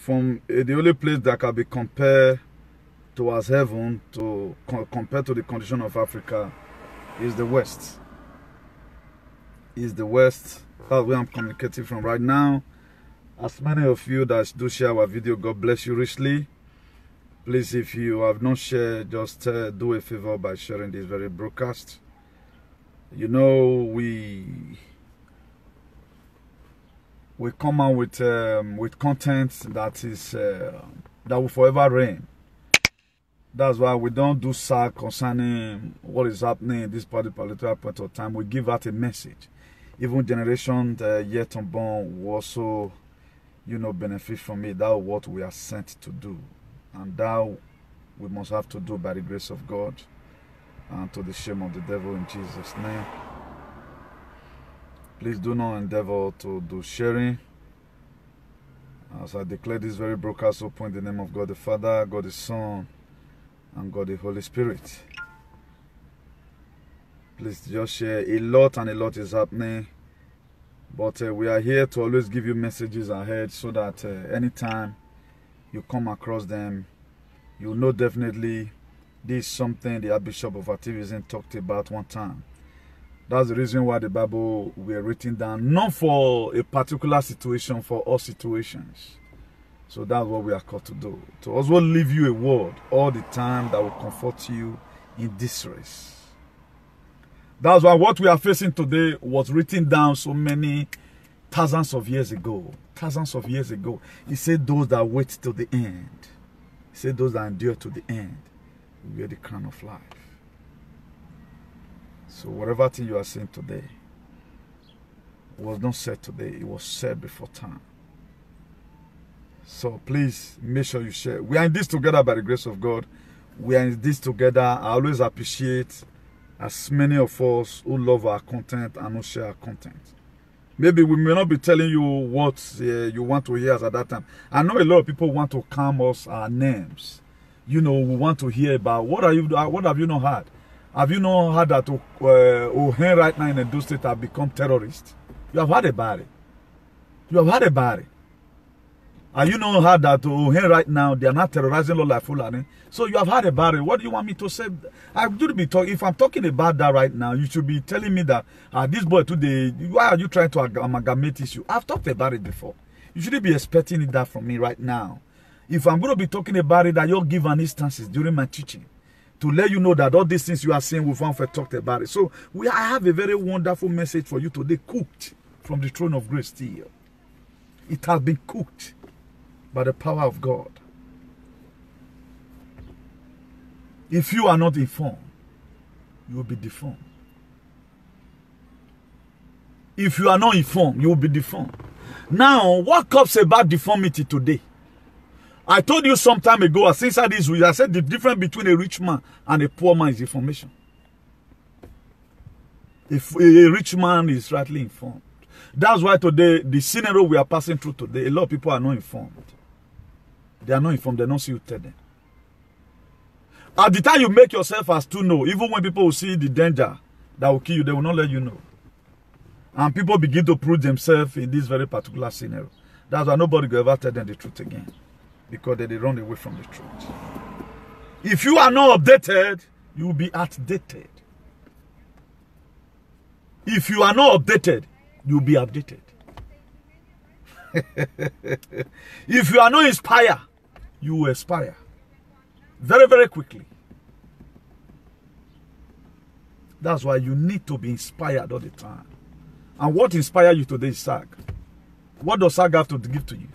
from the only place that can be compared to as heaven, to compared to the condition of Africa, is the West. Is the West. That's where I'm communicating from right now. As many of you that do share our video, God bless you richly. Please, if you have not shared, just do a favor by sharing this very broadcast. You know, we come out with content that is that will forever reign. That's why we don't do SAG concerning what is happening in this particular point of time. We give out a message. Even generation yet unborn will also, you know, benefit from it. That's what we are sent to do. And that we must have to do by the grace of God and to the shame of the devil in Jesus' name. Please do not endeavor to do sharing. As I declare this very broadcast open in the name of God the Father, God the Son, and God the Holy Spirit. Please just share. A lot is happening. But we are here to always give you messages ahead so that anytime you come across them, you know definitely this is something the Archbishop of Ativism talked about one time. That's the reason why the Bible were written down, not for a particular situation, for all situations. So that's what we are called to do. To also leave you a word all the time that will comfort you in distress. That's why what we are facing today was written down so many thousands of years ago. Thousands of years ago. He said those that wait till the end. He said those that endure to the end will wear the crown of life. So whatever thing you are saying today was not said today. It was said before time. So please make sure you share. We are in this together by the grace of God. We are in this together. I always appreciate as many of us who love our content and who share our content. Maybe we may not be telling you what you want to hear at that time. I know a lot of people want to calm us our names. You know, we want to hear about what have you not heard? Have you not heard that Ohen right now in Edo State have become terrorists? You have heard about it. You have heard about it. Have you not heard that Ohen right now they are not terrorizing Lola Fulani? So you have heard about it. What do you want me to say? I should be talking. If I'm talking about that right now, you should be telling me that this boy today. Why are you trying to amalgamate issue? I've talked about it before. You shouldn't be expecting that from me right now. If I'm going to be talking about it, that you'll give an instances during my teaching to let you know that all these things you are saying we've talked about it. So I have a very wonderful message for you today, cooked from the throne of grace still. It has been cooked by the power of God. If you are not informed, you will be deformed. If you are not informed, you will be deformed. Now, what comes about deformity today? I told you some time ago, since I said the difference between a rich man and a poor man is information. If a rich man is rightly informed. That's why today, the scenario we are passing through today, a lot of people are not informed. They are not informed, they don't see you tell them. At the time you make yourself as to know, even when people will see the danger that will kill you, they will not let you know. And people begin to prove themselves in this very particular scenario. That's why nobody will ever tell them the truth again. Because they run away from the truth. If you are not updated, you will be outdated. If you are not updated, you will be updated. If you are not inspired, you will expire. Very, very quickly. That's why you need to be inspired all the time. And what inspires you today is SAG. What does SAG have to give to you?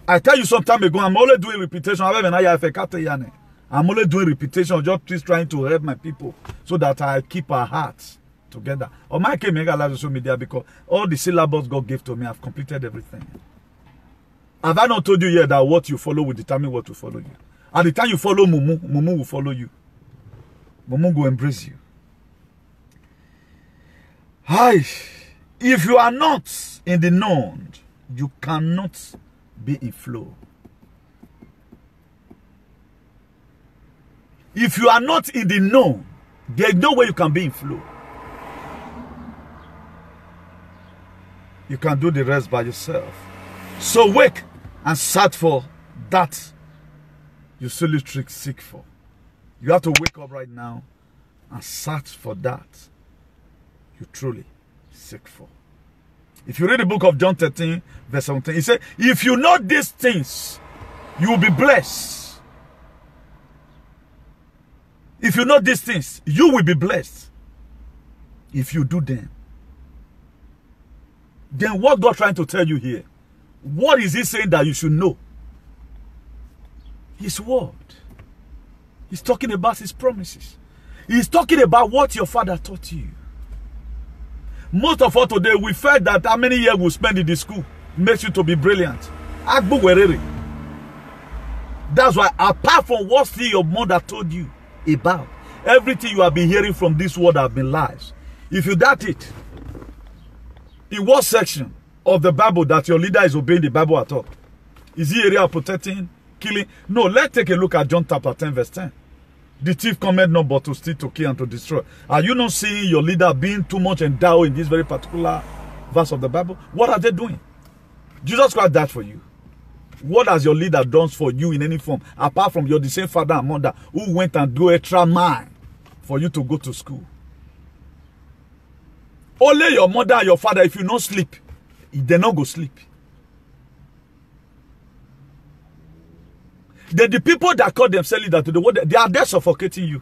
I tell you some time ago, I'm only doing repetition. I'm only doing repetition, just trying to help my people so that I keep our hearts together. Or my came live social media because all the syllables God gave to me, I've completed everything. Have I not told you yet that what you follow will determine what will follow you? At the time you follow Mumu, Mumu will follow you. Mumu will embrace you. Hi. If you are not in the known, you cannot be in flow. If you are not in the known, there's no way you can be in flow. You can do the rest by yourself. So wake and search for that you solitary seek for. You have to wake up right now and search for that you truly seek for. If you read the book of John 13, verse 17, he said, if you know these things, you will be blessed. If you know these things, you will be blessed. If you do them. Then what God trying to tell you here? What is he saying that you should know? His word. He's talking about his promises. He's talking about what your father taught you. Most of us today, we felt that how many years we spend in the school makes you to be brilliant. That's why, apart from what your mother told you about, everything you have been hearing from this world have been lies. If you doubt it, in what section of the Bible that your leader is obeying the Bible at all? Is he area of protecting, killing? No, let's take a look at John chapter 10, verse 10. The thief cometh not but to steal, to kill, and to destroy. Are you not seeing your leader being too much endowed in this very particular verse of the Bible? What are they doing? Jesus Christ died for you. What has your leader done for you in any form, apart from you're the same father and mother who went and do extra mile for you to go to school? Only your mother and your father, if you don't sleep, they not go sleep. The people that call themselves leaders to the world, they are there suffocating you.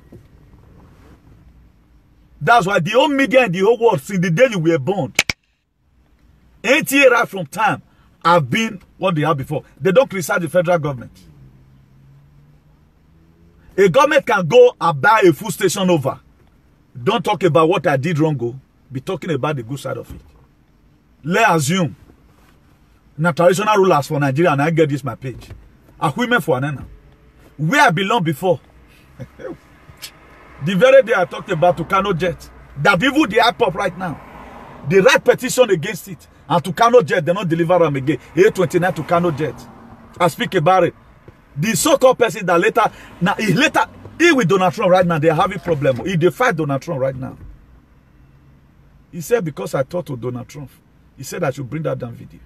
That's why the whole media and the whole world, since the day you were born, NTA right from time have been what they have before. They don't criticize the federal government. A government can go and buy a food station over. Don't talk about what I did wrong, go. Be talking about the good side of it. Let's assume now traditional rulers for Nigeria, and I get this my page. A women for Anana. Where I belong before. The very day I talked about Tucano Jet, that even the IPOP right now, they write petition against it. And Tucano Jet, they not deliver them again. A29 Tucano Jet. I speak about it. The so-called person that later, now he with Donald Trump right now, they're having problem. He they fight Donald Trump right now. He said, because I talked to Donald Trump, he said I should bring that damn video.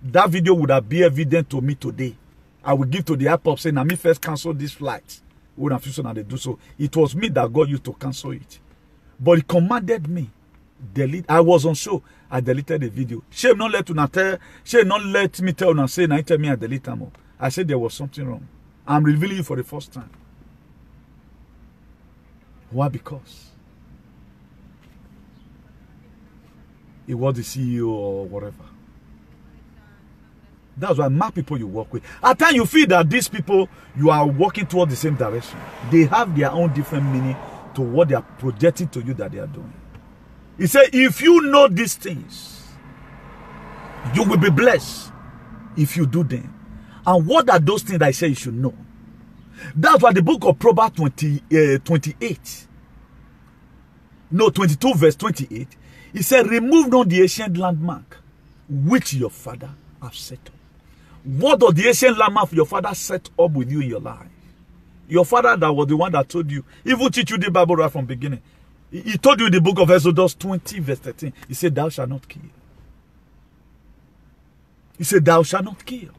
That video would have been evident to me today. I will give to the airport saying, "Let me first cancel this flight." When I feel so now they do so. It was me that God used to cancel it. But he commanded me. Delete. I was on show. I deleted the video. She not let me tell and say, now tell me I delete them. I said there was something wrong. I'm revealing it for the first time. Why? Because he was the CEO or whatever. That's why my people you work with. At times you feel that these people, you are working toward the same direction. They have their own different meaning to what they are projecting to you that they are doing. He said, if you know these things, you will be blessed if you do them. And what are those things that I say you should know? That's why the book of Proverbs 22 verse 28, he said, remove not the ancient landmark which your father have set up. What does the ancient landmark your father set up with you in your life? Your father that was the one that told you, even teach you the Bible right from the beginning. He told you in the book of Exodus 20 verse 13. He said, thou shalt not kill. He said, thou shalt not kill.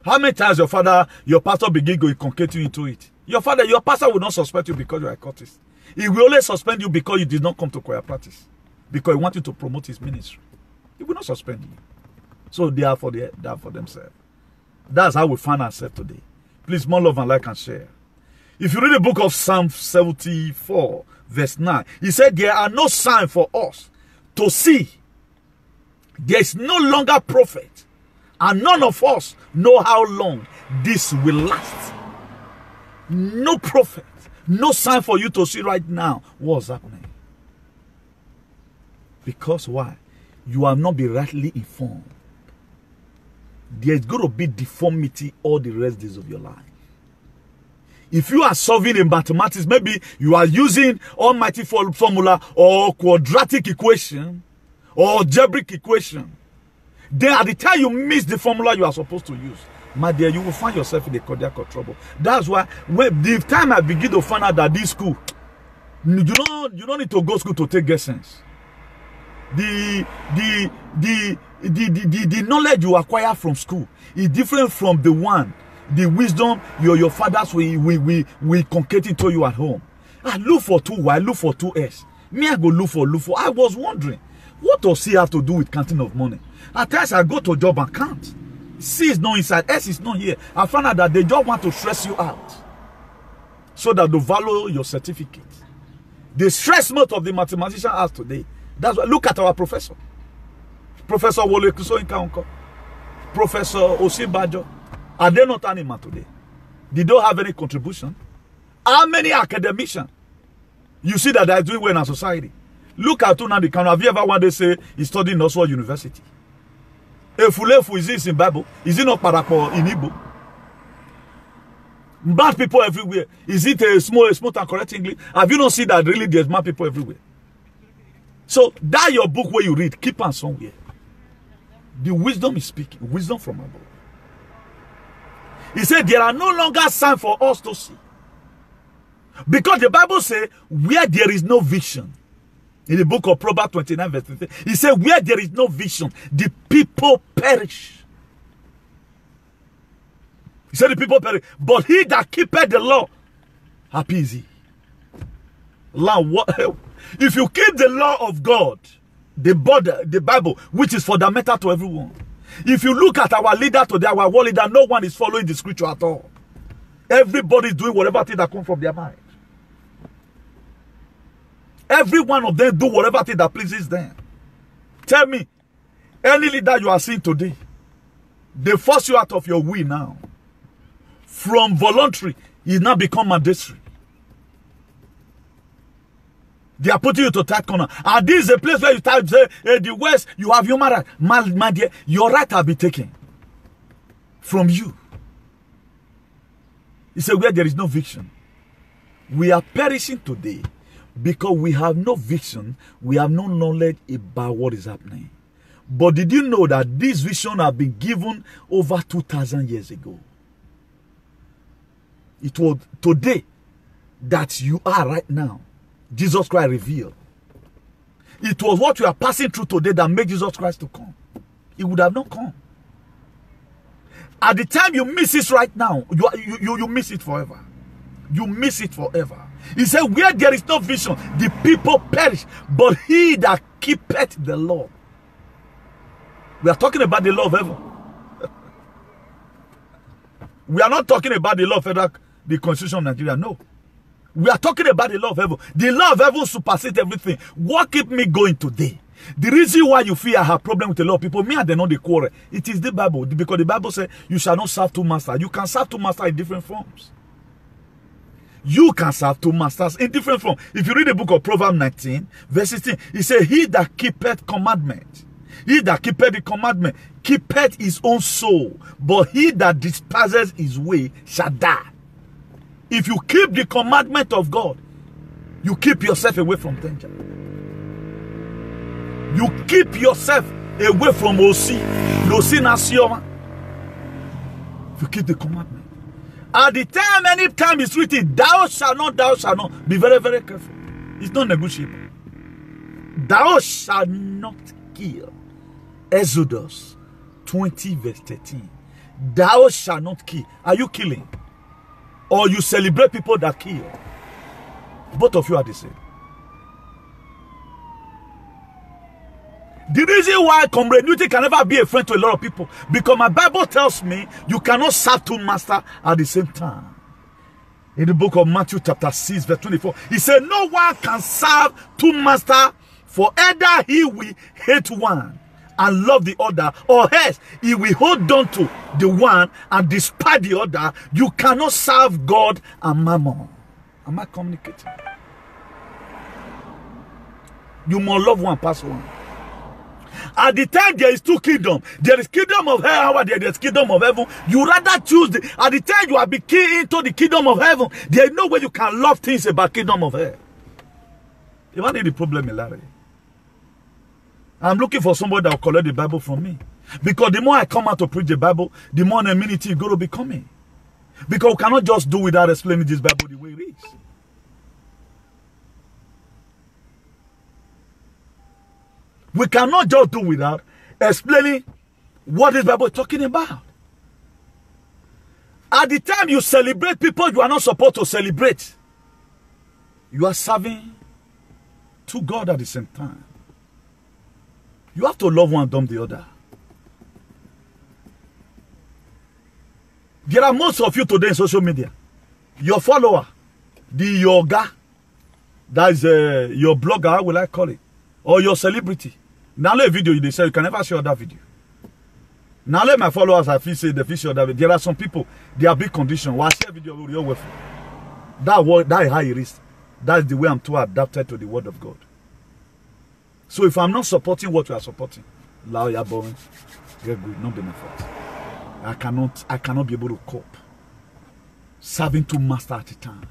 How many times your pastor begin to concate you into it? Your pastor will not suspect you because you are a cultist. He will only suspend you because you did not come to choir practice. Because he wants you to promote his ministry. He will not suspend you. So they are for themselves. That's how we find ourselves today. Please, more love and like and share. If you read the book of Psalm 74, verse 9, he said, there are no signs for us to see. There is no longer prophet. And none of us know how long this will last. No prophet. No sign for you to see right now what's happening. Because why? You have not been rightly informed. There's going to be deformity all the rest days of your life. If you are solving a mathematics, maybe you are using almighty formula or quadratic equation or algebraic equation. Then at the time you miss the formula you are supposed to use, my dear, you will find yourself in a cardiac trouble. That's why when the time I begin to find out that this school, you don't need to go to school to take guessings. the knowledge you acquire from school is different from the one, the wisdom your fathers will concate into you at home. I look for 2Y, look for 2S. Me, I go look for. I was wondering, what does C have to do with counting of money? At times I go to job and count. C is not inside, S is not here. I found out that they just want to stress you out so that they value your certificate. The stress most of the mathematician has today. That's why look at our professor. Professor Wole Kuso, Professor Osinbajo. Are they not animal today? They don't have any contribution. How many academicians you see that they are doing well in our society? Look at Nnamdi Kanu. Have you ever one day say he's studying in Oxford University? Efulefu, is he in Bible? Is he not Parapo in Igbo? Bad people everywhere. Is it a smooth and correct English? Have you not seen that really there's mad people everywhere? So that your book where you read, keep on somewhere. The wisdom is speaking. Wisdom from above. He said there are no longer signs for us to see. Because the Bible says where there is no vision. In the book of Proverbs 29 verse 15. He said where there is no vision, the people perish. He said the people perish. But he that keepeth the law, happy is he. If you keep the law of God, the Bible, which is fundamental to everyone. If you look at our leader today, our world leader, no one is following the scripture at all. Everybody is doing whatever thing that comes from their mind. Every one of them do whatever thing that pleases them. Tell me, any leader you are seeing today, they force you out of your will now. From voluntary, it now become mandatory. They are putting you to tight corner. And this is a place where you type, say, hey, the West, you have human rights. My dear, your right will be taken from you. He said, where there is no vision. We are perishing today because we have no vision. We have no knowledge about what is happening. But did you know that this vision have been given over 2,000 years ago? It was today that you are right now. Jesus Christ revealed. It was what you are passing through today that made Jesus Christ to come. He would have not come. At the time you miss it right now, you miss it forever. You miss it forever. He said, where there is no vision, the people perish. But he that keepeth the law. We are talking about the law of heaven. We are not talking about the law of federal, the Constitution of Nigeria. No. We are talking about the law of heaven. The law of heaven supersedes everything. What keep me going today? The reason why you feel I have problem with the law of people, me and they know the quarrel. It is the Bible. Because the Bible says you shall not serve two masters. You can serve two masters in different forms. You can serve two masters in different forms. If you read the book of Proverbs 19, verse 16, it says, he that keepeth commandment, he that keepeth the commandment, keepeth his own soul. But he that despises his way shall die. If you keep the commandment of God, you keep yourself away from danger. You keep yourself away from OC. If you keep the commandment. At the time, any time it's written, thou shalt not, be very, very careful. It's not negotiable. Thou shalt not kill. Exodus 20 verse 13. Thou shalt not kill. Are you killing? Or you celebrate people that kill? Both of you are the same. The reason why Comrade Newton can never be a friend to a lot of people, because my Bible tells me you cannot serve two masters at the same time. In the book of Matthew chapter 6 verse 24, he said no one can serve two masters, for either he will hate one and love the other, or else he will hold on to the one and despise the other. You cannot serve God and mammon. Am I communicating? You must love one past one. At the time there is two kingdoms. There is kingdom of hell, there is kingdom of heaven. You rather choose at the time you are be key into the kingdom of heaven. There is no way you can love things about kingdom of hell. You want the problem, Larry? I'm looking for somebody that will collect the Bible from me. Because the more I come out to preach the Bible, the more amenity is going to be coming. Because we cannot just do without explaining this Bible the way it is. We cannot just do without explaining what this Bible is talking about. At the time you celebrate people you are not supposed to celebrate, you are serving to God at the same time. You have to love one, dump the other. There are most of you today in social media. Your follower, the yoga, that is your blogger, how will I call it? Or your celebrity. Now let video they say you can never share that video. Now let my followers I feel say they share that video. There are some people, they are big condition. Why share video with your wife? That is how it is. That's the way I'm too adapted to the word of God. So if I'm not supporting what you are supporting, allow your boring, get good, not benefit. I cannot be able to cope. Serving two masters at a time.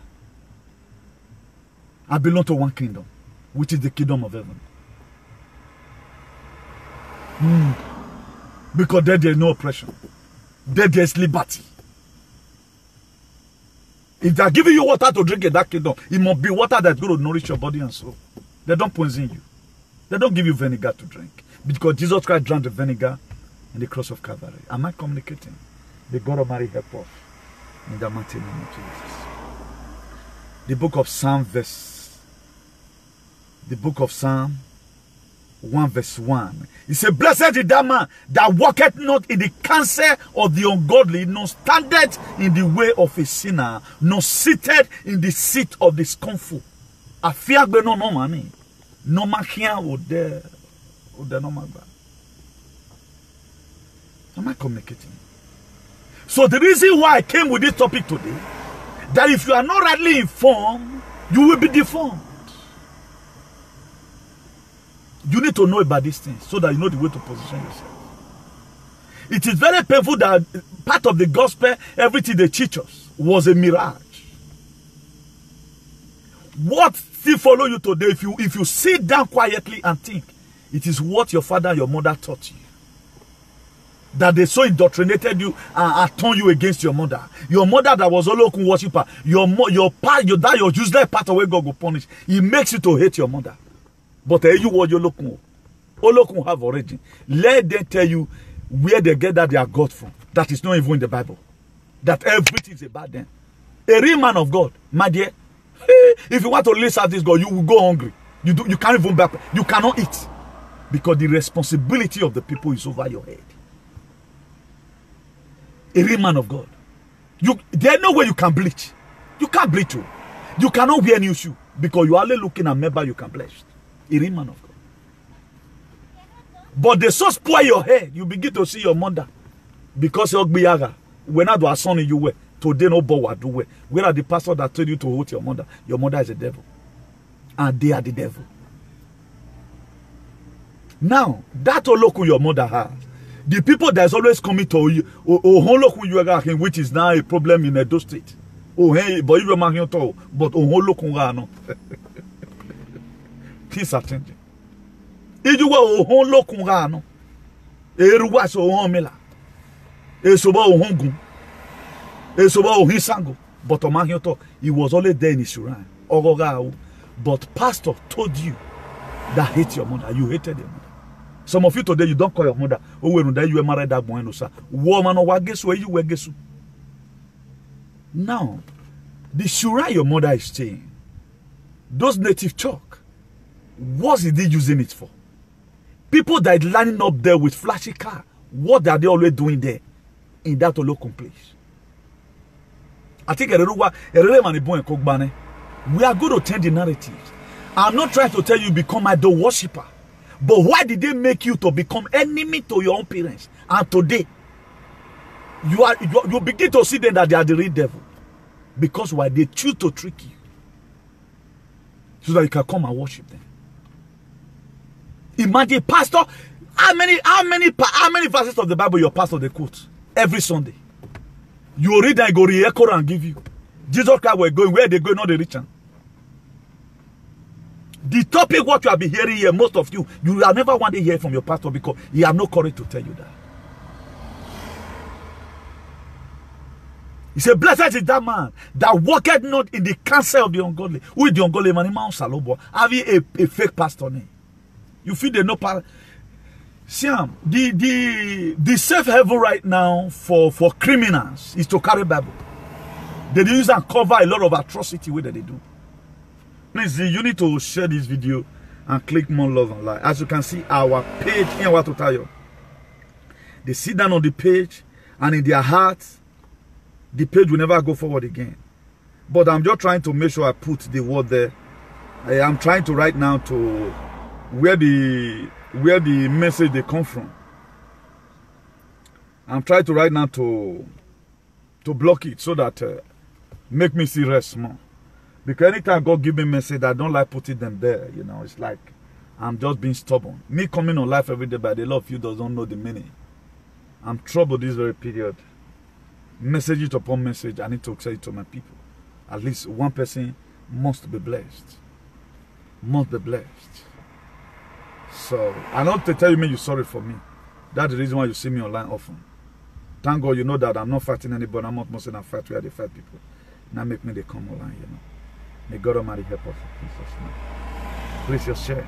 I belong to one kingdom, which is the kingdom of heaven. Because there is no oppression. There is liberty. If they are giving you water to drink in that kingdom, it must be water that's going to nourish your body and soul. They don't poison you. They don't give you vinegar to drink. Because Jesus Christ drank the vinegar in the cross of Calvary. Am I communicating? The God Almighty help us. In the mighty name of Jesus. The book of Psalm 1 verse 1. It says, blessed is that man that walketh not in the counsel of the ungodly, nor standeth in the way of a sinner, nor sitteth in the seat of the scornful. I fear no money. No machine would there no magba. Am I communicating? So the reason why I came with this topic today, that if you are not rightly informed, you will be deformed. You need to know about these things so that you know the way to position yourself. It is very painful that part of the gospel, everything they teach us, was a mirage. What still follow you today, if you sit down quietly and think, it is what your father and your mother taught you. That they so indoctrinated you and turned you against your mother. Your mother that was a local worshiper, your useless part of where God will punish. It makes you to hate your mother. But you what you look have origin. Let them tell you where they get that they are God from. That is not even in the Bible. That everything is about them. A real man of God, my dear, if you want to listen to this God, you will go hungry. You can't even back. You cannot eat. Because the responsibility of the people is over your head. A real man of God. There's no way you can bleach. You can't bleach. You cannot wear new shoe. Because you are only looking at member you can bless. A real man of God. But they so spoil your head, you begin to see your mother. Because when I do a son in you way, today no bow do way. Where are the pastor that told you to hold your mother? Your mother is a devil. And they are the devil. Now, that oloku your mother has, the people that is always coming to you, which is now a problem in Edo State. Oh, hey, but you are but no. Things are changing. If you were no, Eruwa so homela, Esoba Hongun, Esoba Hisango, but Omahioto, he was always there in his shrine. But pastor told you that hate your mother, you hated your mother. Some of you today, you don't call your mother. Oh, when you were married, that boy, no sir. Woman, or guess where you were, guess. Now, the shrine your mother is staying, those native chalk, what is he using it for? People that are lining up there with flashy car, what are they always doing there in that local place? I think we are going to change the narratives. I'm not trying to tell you become idol worshiper. But why did they make you to become enemy to your own parents? And today, you begin to see them that they are the real devil. Because why? They choose to trick you. So that you can come and worship them. Imagine, pastor, how many verses of the Bible your pastor they quote every Sunday? You read and go re-echo and give you. Jesus Christ were going where they go, not the rich. The topic what you have been hearing here, most of you are never want to hear from your pastor because he have no courage to tell you that. He said, blessed is that man that walketh not in the counsel of the ungodly. Who is the ungodly man? Having a fake pastor name. You feel they no power. Siam, the safe haven right now for criminals is to carry Bible. They use and cover a lot of atrocity way that they do. Please, you need to share this video and click more love and like. As you can see, our page in what to tell you. They sit down on the page and in their hearts, the page will never go forward again. But I'm just trying to make sure I put the word there. I'm trying to right now to where the message they come from. I'm trying to right now to block it so that make me see rest more. Because anytime God give me message, I don't like putting them there. You know, it's like I'm just being stubborn. Me coming on life every day, but a lot of you don't know the meaning. I'm troubled this very period. Message it upon message. I need to say it to my people. At least one person must be blessed. Must be blessed. So I don't to tell you, you're sorry for me. That's the reason why you see me online often. Thank God you know that I'm not fighting anybody. I'm not mostly fight where they fight people. Now make me they come online, you know. May God Almighty help us in Jesus' name. Please just share.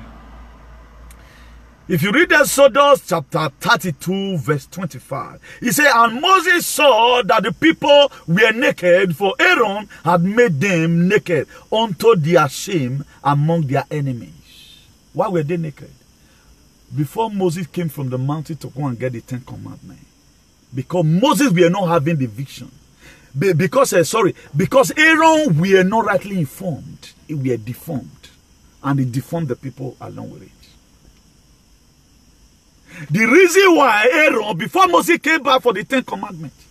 If you read Exodus chapter 32 verse 25, he said, and Moses saw that the people were naked, for Aaron had made them naked unto their shame among their enemies. Why were they naked? Before Moses came from the mountain to go and get the 10 commandments. Because Moses were not having the vision. Because Aaron were not rightly informed. He were deformed. And he deformed the people along with it. The reason why Aaron, before Moses came back for the 10 commandments,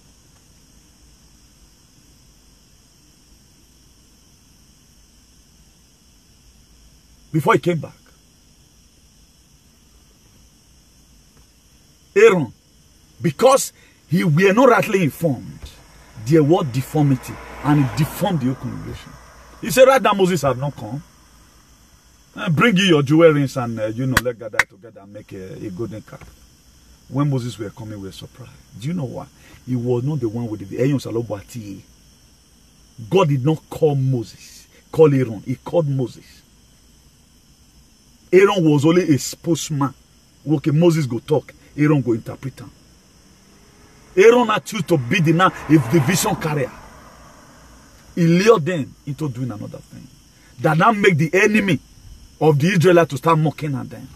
before he came back, Aaron, because he were not rightly informed, there was deformity, and it deformed the whole congregation. He said, right now Moses have not come. Bring you your jewelries and, you know, let's gather together and make a golden calf. When Moses were coming, we were surprised. Do you know why? He was not the one with the God did not call Moses, call Aaron. He called Moses. Aaron was only a spokesman. Okay, Moses go talk, Aaron go interpret him. Aaron had choose to be the vision carrier. He lured them into doing another thing. That now make the enemy of the Israelites to start mocking at them.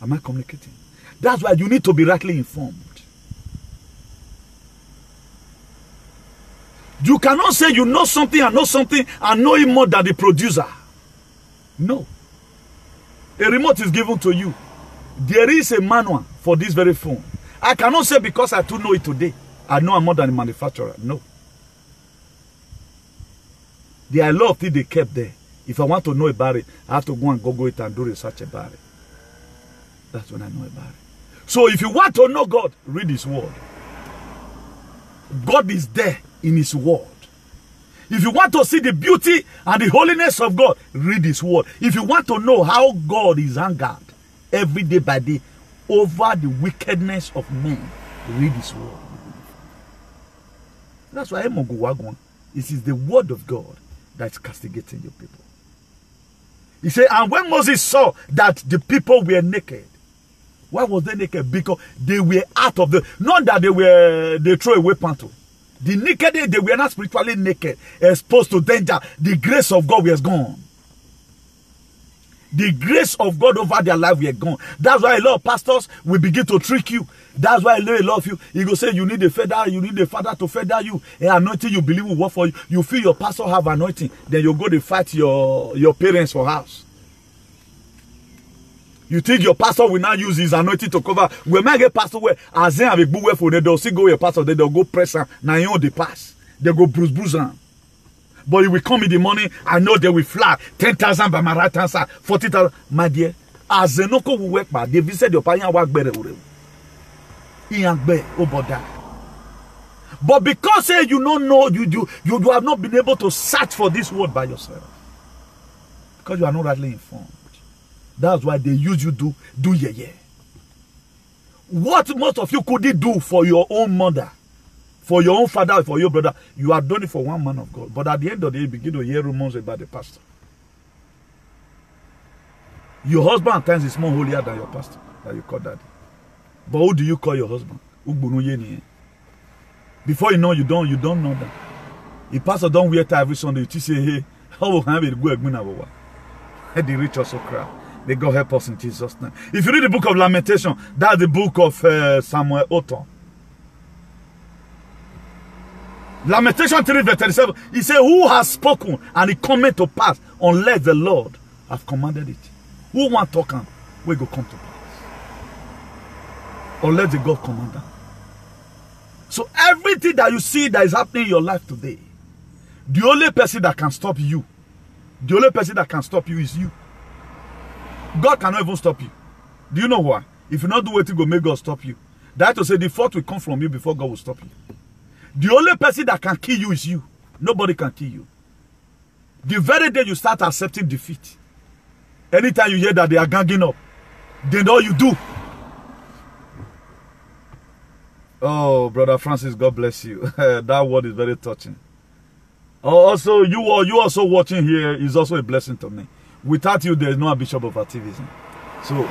Am I communicating? That's why you need to be rightly informed. You cannot say you know something and know it more than the producer. No. A remote is given to you. There is a manual for this very phone. I cannot say because I do know it today, I know I'm more than the manufacturer. No. There are a lot of things they kept there. If I want to know about it, I have to go and Google it and do research about it. That's when I know about it. So if you want to know God, read His word. God is there in His word. If you want to see the beauty and the holiness of God, read His word. If you want to know how God is angered every day by day over the wickedness of men, read His word. That's why it is the word of God that's castigating your people. He said, and when Moses saw that the people were naked, why was they naked? Because they were out of the, not that they throw away panto. The naked, they were not spiritually naked, exposed to danger. The grace of God was gone. The grace of God over their life were gone. That's why a lot of pastors will begin to trick you. That's why a lot of you, he go say you need a feather, you need a father to feather you. An anointing you believe will work for you. You feel your pastor have anointing, then you go to fight your parents for house. You think your pastor will not use his anointing to cover. We might get pastor where as they have a good way for they don't see go your pastor, they don't go press him. Now you know they pass. They go bruise him. But it will come in the morning, I know they will fly 10,000 by my right hand side, 40,000. My dear, as they no will work back, they visit your parent work better. But because you don't know, you have not been able to search for this word by yourself. Because you are not rightly informed. That's why they use you do yeah. What most of you couldn't do for your own mother, for your own father, for your brother, you have done it for one man of God. But at the end of the day, you begin to hear rumors about the pastor. Your husband at times is more holier than your pastor that you call daddy. But who do you call your husband? Before you know, you don't know that. The pastor don't wear tie every Sunday. You say, hey, how will I go again? The rich also cry. May God help us in Jesus' name. If you read the book of Lamentation, that's the book of Samuel Oton. Lamentation 3 verse 37. He said, who has spoken and it cometh to pass unless the Lord have commanded it? Who want to talk? We go come to pass. Unless the God commander. So everything that you see that is happening in your life today, the only person that can stop you, the only person that can stop you is you. God cannot even stop you. Do you know why? If you not do what to go make God stop you. That to say the fault will come from you before God will stop you. The only person that can kill you is you. Nobody can kill you. The very day you start accepting defeat, anytime you hear that they are ganging up, then all you do. Oh, Brother Francis, God bless you. That word is very touching. Also, you also watching here is also a blessing to me. Without you, there is no bishop of activism. So,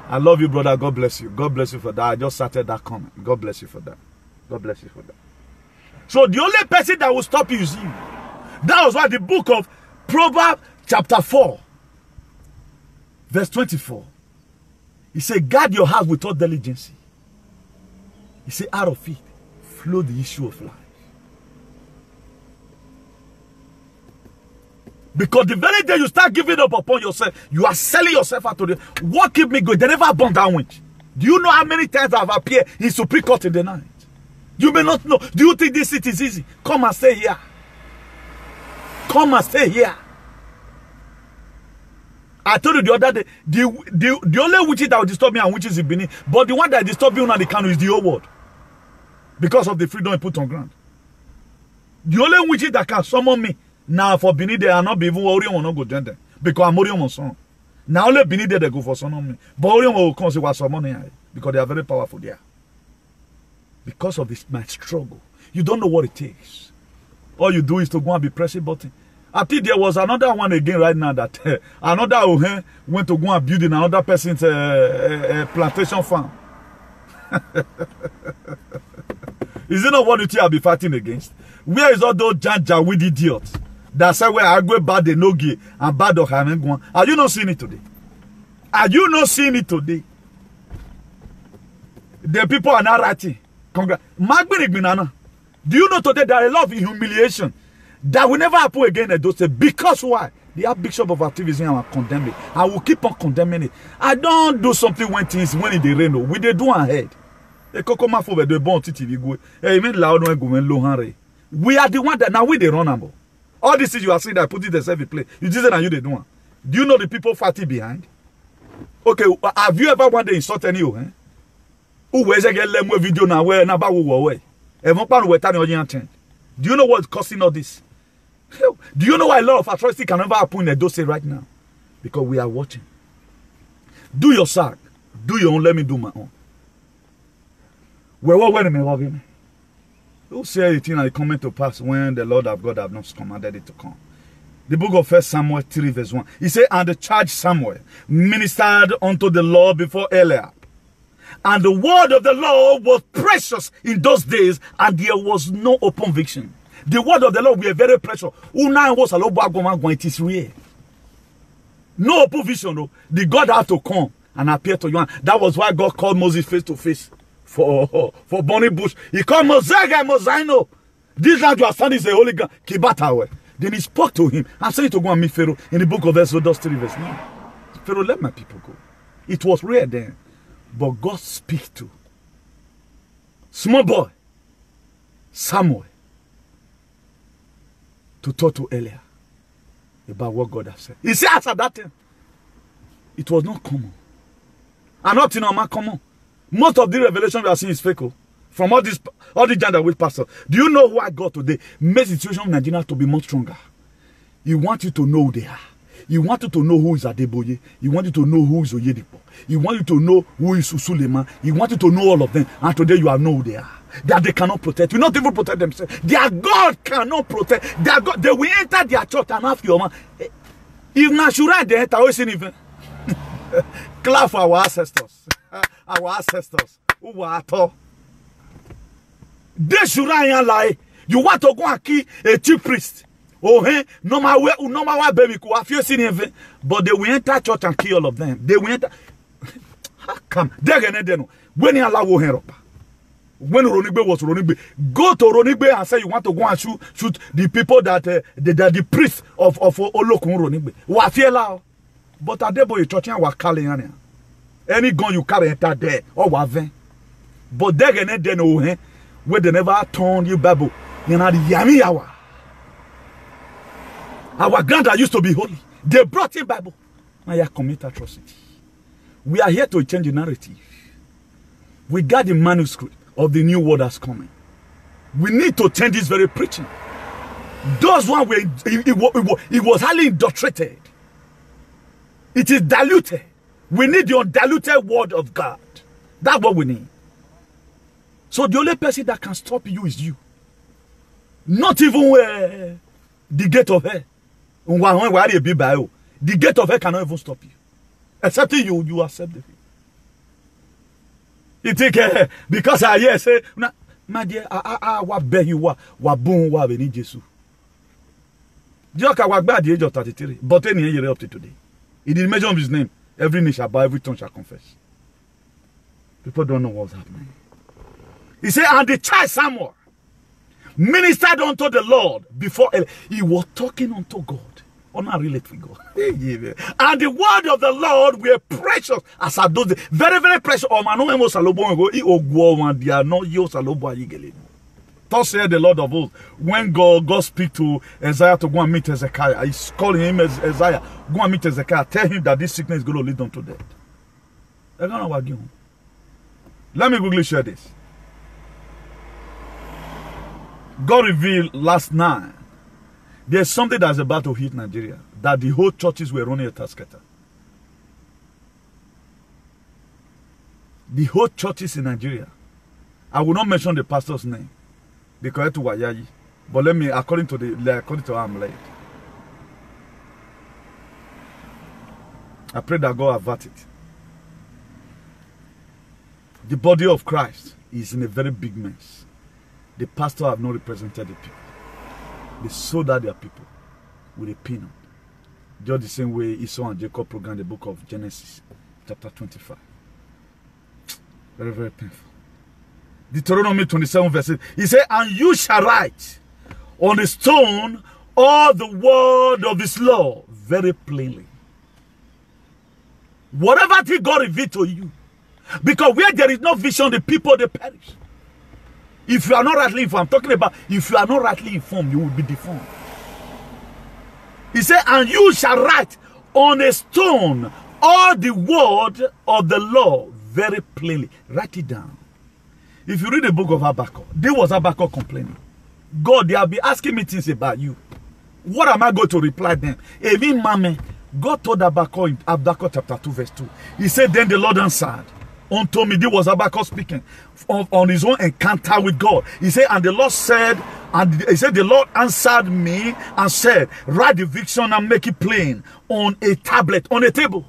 I love you, brother. God bless you. God bless you for that. I just started that comment. God bless you for that. God bless you for that. So, the only person that will stop you is you. That was why the book of Proverbs chapter 4, verse 24. He said, guard your heart with all diligence. He said, out of it flow the issue of life. Because the very day you start giving up upon yourself, you are selling yourself out to the what keep me going. They never burn that winch. Do you know how many times I've appeared in Supreme Court in the night? You may not know. Do you think this seat is easy? Come and stay here. Come and stay here. I told you the other day, the only witches that will disturb me and witches in Benin, but the one that disturb you now the Kano is the whole world. Because of the freedom I put on ground. The only witches that can summon me now for Benin, they are not even Orion will not go join them. Because I'm Orion son. Now only Benin they go for summon me. But Orion will come say what's summoning because they are very powerful there. Because of this my struggle. You don't know what it takes. All you do is to go and be pressing button. I think there was another one again right now that another went to go and build in another person's plantation farm. Is it not what you think I'll be fighting against? Where is all those Janjaweed idiots that say where I go bad the nogi and bad of Hamengwan? Are you not seeing it today? Are you not seeing it today? The people are not writing. Do you know today there are a lot of humiliation that will never happen again at those days? Because why? The Archbishop of activism are condemning it. I will keep on condemning it. I don't do something when things when it rain. We they do ahead. We are the one that now we they run about. All these things you are saying that put it themselves in play. You just say that you they do. Do you know the people fighting behind? Okay, have you ever one day insult any you? Who was again let me video now where now away? Do you know what's causing all this? Do you know why a lot of atrocity can never happen in a dossier right now? Because we are watching. Do your side. Do your own. Let me do my own. Wait a minute. Who say it in a comment to pass when the Lord of God have not commanded it to come? The book of 1 Samuel 3 verse 1. He said, and the charge Samuel ministered unto the Lord before Eliab. And the word of the Lord was precious in those days, and there was no open vision. The word of the Lord were very precious. It is real. No open vision. No. The God had to come and appear to you. That was why God called Moses face to face for burning bush. He called Moses and Mosino. This land you are standing is a holy God. Then he spoke to him and said to go and meet Pharaoh in the book of Exodus 3 verse 9. Pharaoh, let my people go. It was rare then. But God speaks to small boy Samuel to talk to Eliab about what God has said. He said after that time, it was not common. And up to now, not common. Most of the revelation we are seeing is fake. From all the gender with pastor. Do you know why God today makes the situation of Nigeria to be much stronger? He wants you to know who they are. He wants you to know who is Adeboye. He wants you to know who is Oyedepo. He wants you to know who is Suleiman. He wants you to know all of them. And today you are know who they are. That they cannot protect. You not even protect themselves. Their God cannot protect. Their God, they will enter their church and ask your man. If Nashura they enter, always even. Clap for our ancestors. Our ancestors who were at all. They should lie. You want to go and kill a chief priest. Oh, hey, no matter baby, but they will enter church and kill all of them. They will enter. Come, they're going to when you allow her up. When Ronigbe was Ronigbe, go to Ronigbe and say you want to go and shoot the people that the priest of Olokun Ronigbe. Wafiela. But Adebo you church and Wakali. Any gun you carry enter there or waven. But they're going to know where they never turn you babu. You know the yami yawa. Our granddad used to be holy. They brought in Bible. Now you commit atrocity. We are here to change the narrative. We got the manuscript of the new word that's coming. We need to change this very preaching. Those one were it was highly adulterated. It is diluted. We need the undiluted word of God. That's what we need. So the only person that can stop you is you. Not even the gate of hell. The gate of hell cannot even stop you. Except you accept the faith. You think because I hear say, my dear, I beg you wa boom wa be ni Jesus. Joka wa gba the age of 33, but any year up to today. He did mention his name. Every knee shall bow, every tongue shall confess. People don't know what's happening. He said, and the child Samuel ministered unto the Lord before he was talking unto God. Or not relate with God. And the word of the Lord were precious as I do. Very, very precious. Thus said the Lord of hosts. When God speak to Isaiah to go and meet Hezekiah, he's calling him as Isaiah. Go and meet Hezekiah. Tell him that this sickness is going to lead them to death. They're going to argue. Let me quickly share this. God revealed last night there's something that's about to hit Nigeria, that the whole churches were running a tasketa. The whole churches in Nigeria. I will not mention the pastor's name because to Wayayi, but let me according to how I'm led. I pray that God avert it. The body of Christ is in a very big mess. The pastor have not represented the people. They sold out their people with a peanut. Just the same way Esau and Jacob programmed the book of Genesis, chapter 25. Very, very painful. Deuteronomy 27 verse 8. He said, and you shall write on the stone all the word of this law very plainly. Whatever thing God revealed to you. Because where there is no vision, the people, they perish. If you are not rightly informed, I'm talking about if you are not rightly informed, you will be deformed. He said, and you shall write on a stone all the word of the law very plainly. Write it down. If you read the book of Habakkuk, there was Habakkuk complaining. God, they will be asking me things about you. What am I going to reply them? Even mama, God told Habakkuk in Habakkuk chapter 2 verse 2. He said, then the Lord answered unto me. This was Habakkuk speaking on his own encounter with God. He said, and the Lord said, and he said, the Lord answered me and said, write the vision and make it plain on a tablet, on a table.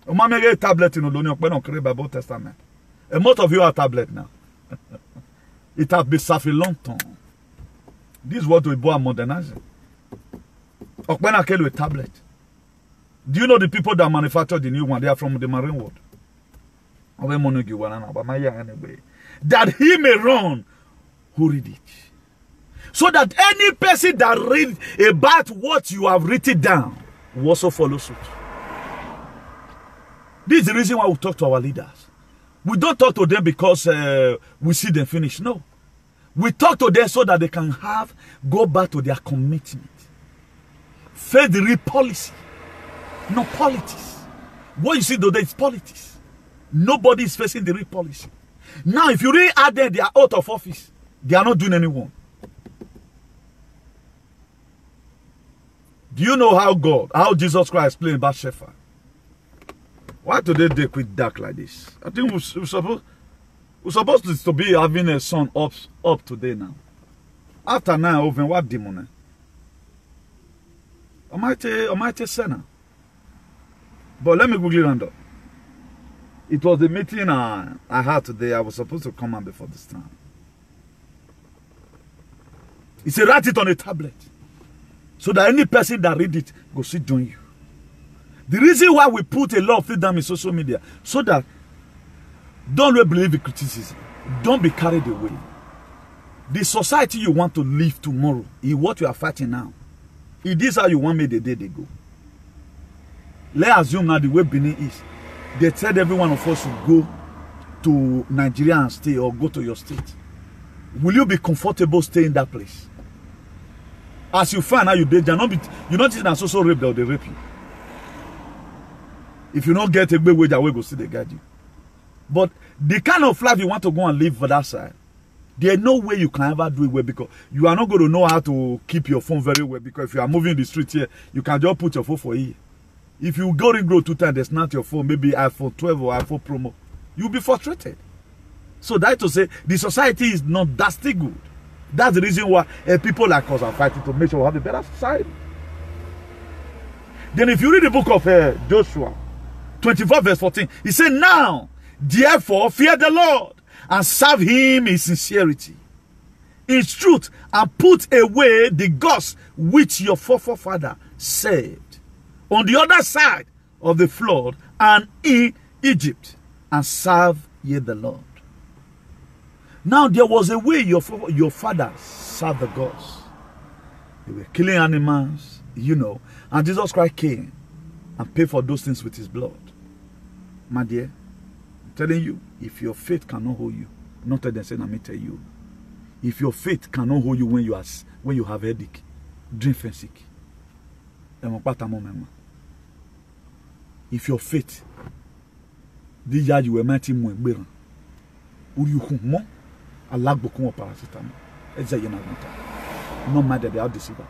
A tablet in the Bible Testament. And most of you are tablet now. It has been served a long time. This is what we are modernizing. A tablet. Do you know the people that manufacture the new one? They are from the marine world. That he may run who read it. So that any person that read about what you have written down will also follow suit. This is the reason why we talk to our leaders. We don't talk to them because we see them finish. No. We talk to them so that they can go back to their commitment. Face the real policy. No politics. What you see today is politics. Nobody is facing the real policy. Now, if you really add them, they are out of office. They are not doing anyone. Do you know how Jesus Christ explained about Shepherd? Why today they quit dark like this? I think we're supposed to be having a sun up today now. After now, over what demon? Almighty sinner. But let me quickly round up. It was the meeting I had today. I was supposed to come out before this time. He said, write it on a tablet. So that any person that read it go sit join you. The reason why we put a lot of things down in social media, so that don't really believe in criticism. Don't be carried away. The society you want to live tomorrow is what you are fighting now. It is how you want me the day they go. Let's assume now the way Benin is. They said every one of us should go to Nigeria and stay, or go to your state. Will you be comfortable staying in that place? As you find out you did, you're not in a social rape, they'll rape you. If you don't get a big wage away, go see they guide you. But the kind of life you want to go and live for that side, there's no way you can ever do it well, because you are not going to know how to keep your phone very well. Because if you are moving the street here, you can just put your phone for a year. If you go and grow 2 times, there's not your phone, maybe iPhone 12 or iPhone Promo, you'll be frustrated. So that to say, the society is not that still good. That's the reason why people like us are fighting to make sure we have a better society. Then if you read the book of Joshua 24 verse 14, he said, now, therefore, fear the Lord and serve him in sincerity, in truth, and put away the gods which your forefather saved on the other side of the flood and in Egypt, and serve ye the Lord. Now there was a way your fathers served the gods. They were killing animals, you know, and Jesus Christ came and paid for those things with his blood. My dear, I'm telling you, if your faith cannot hold you, not tell them, say, let me tell you. If your faith cannot hold you when you have headache, drink Fensic. If your faith, the judge were mighty more better. Would you more? I lack beaucoup of paracetamol. It's a young no matter they are deceiver.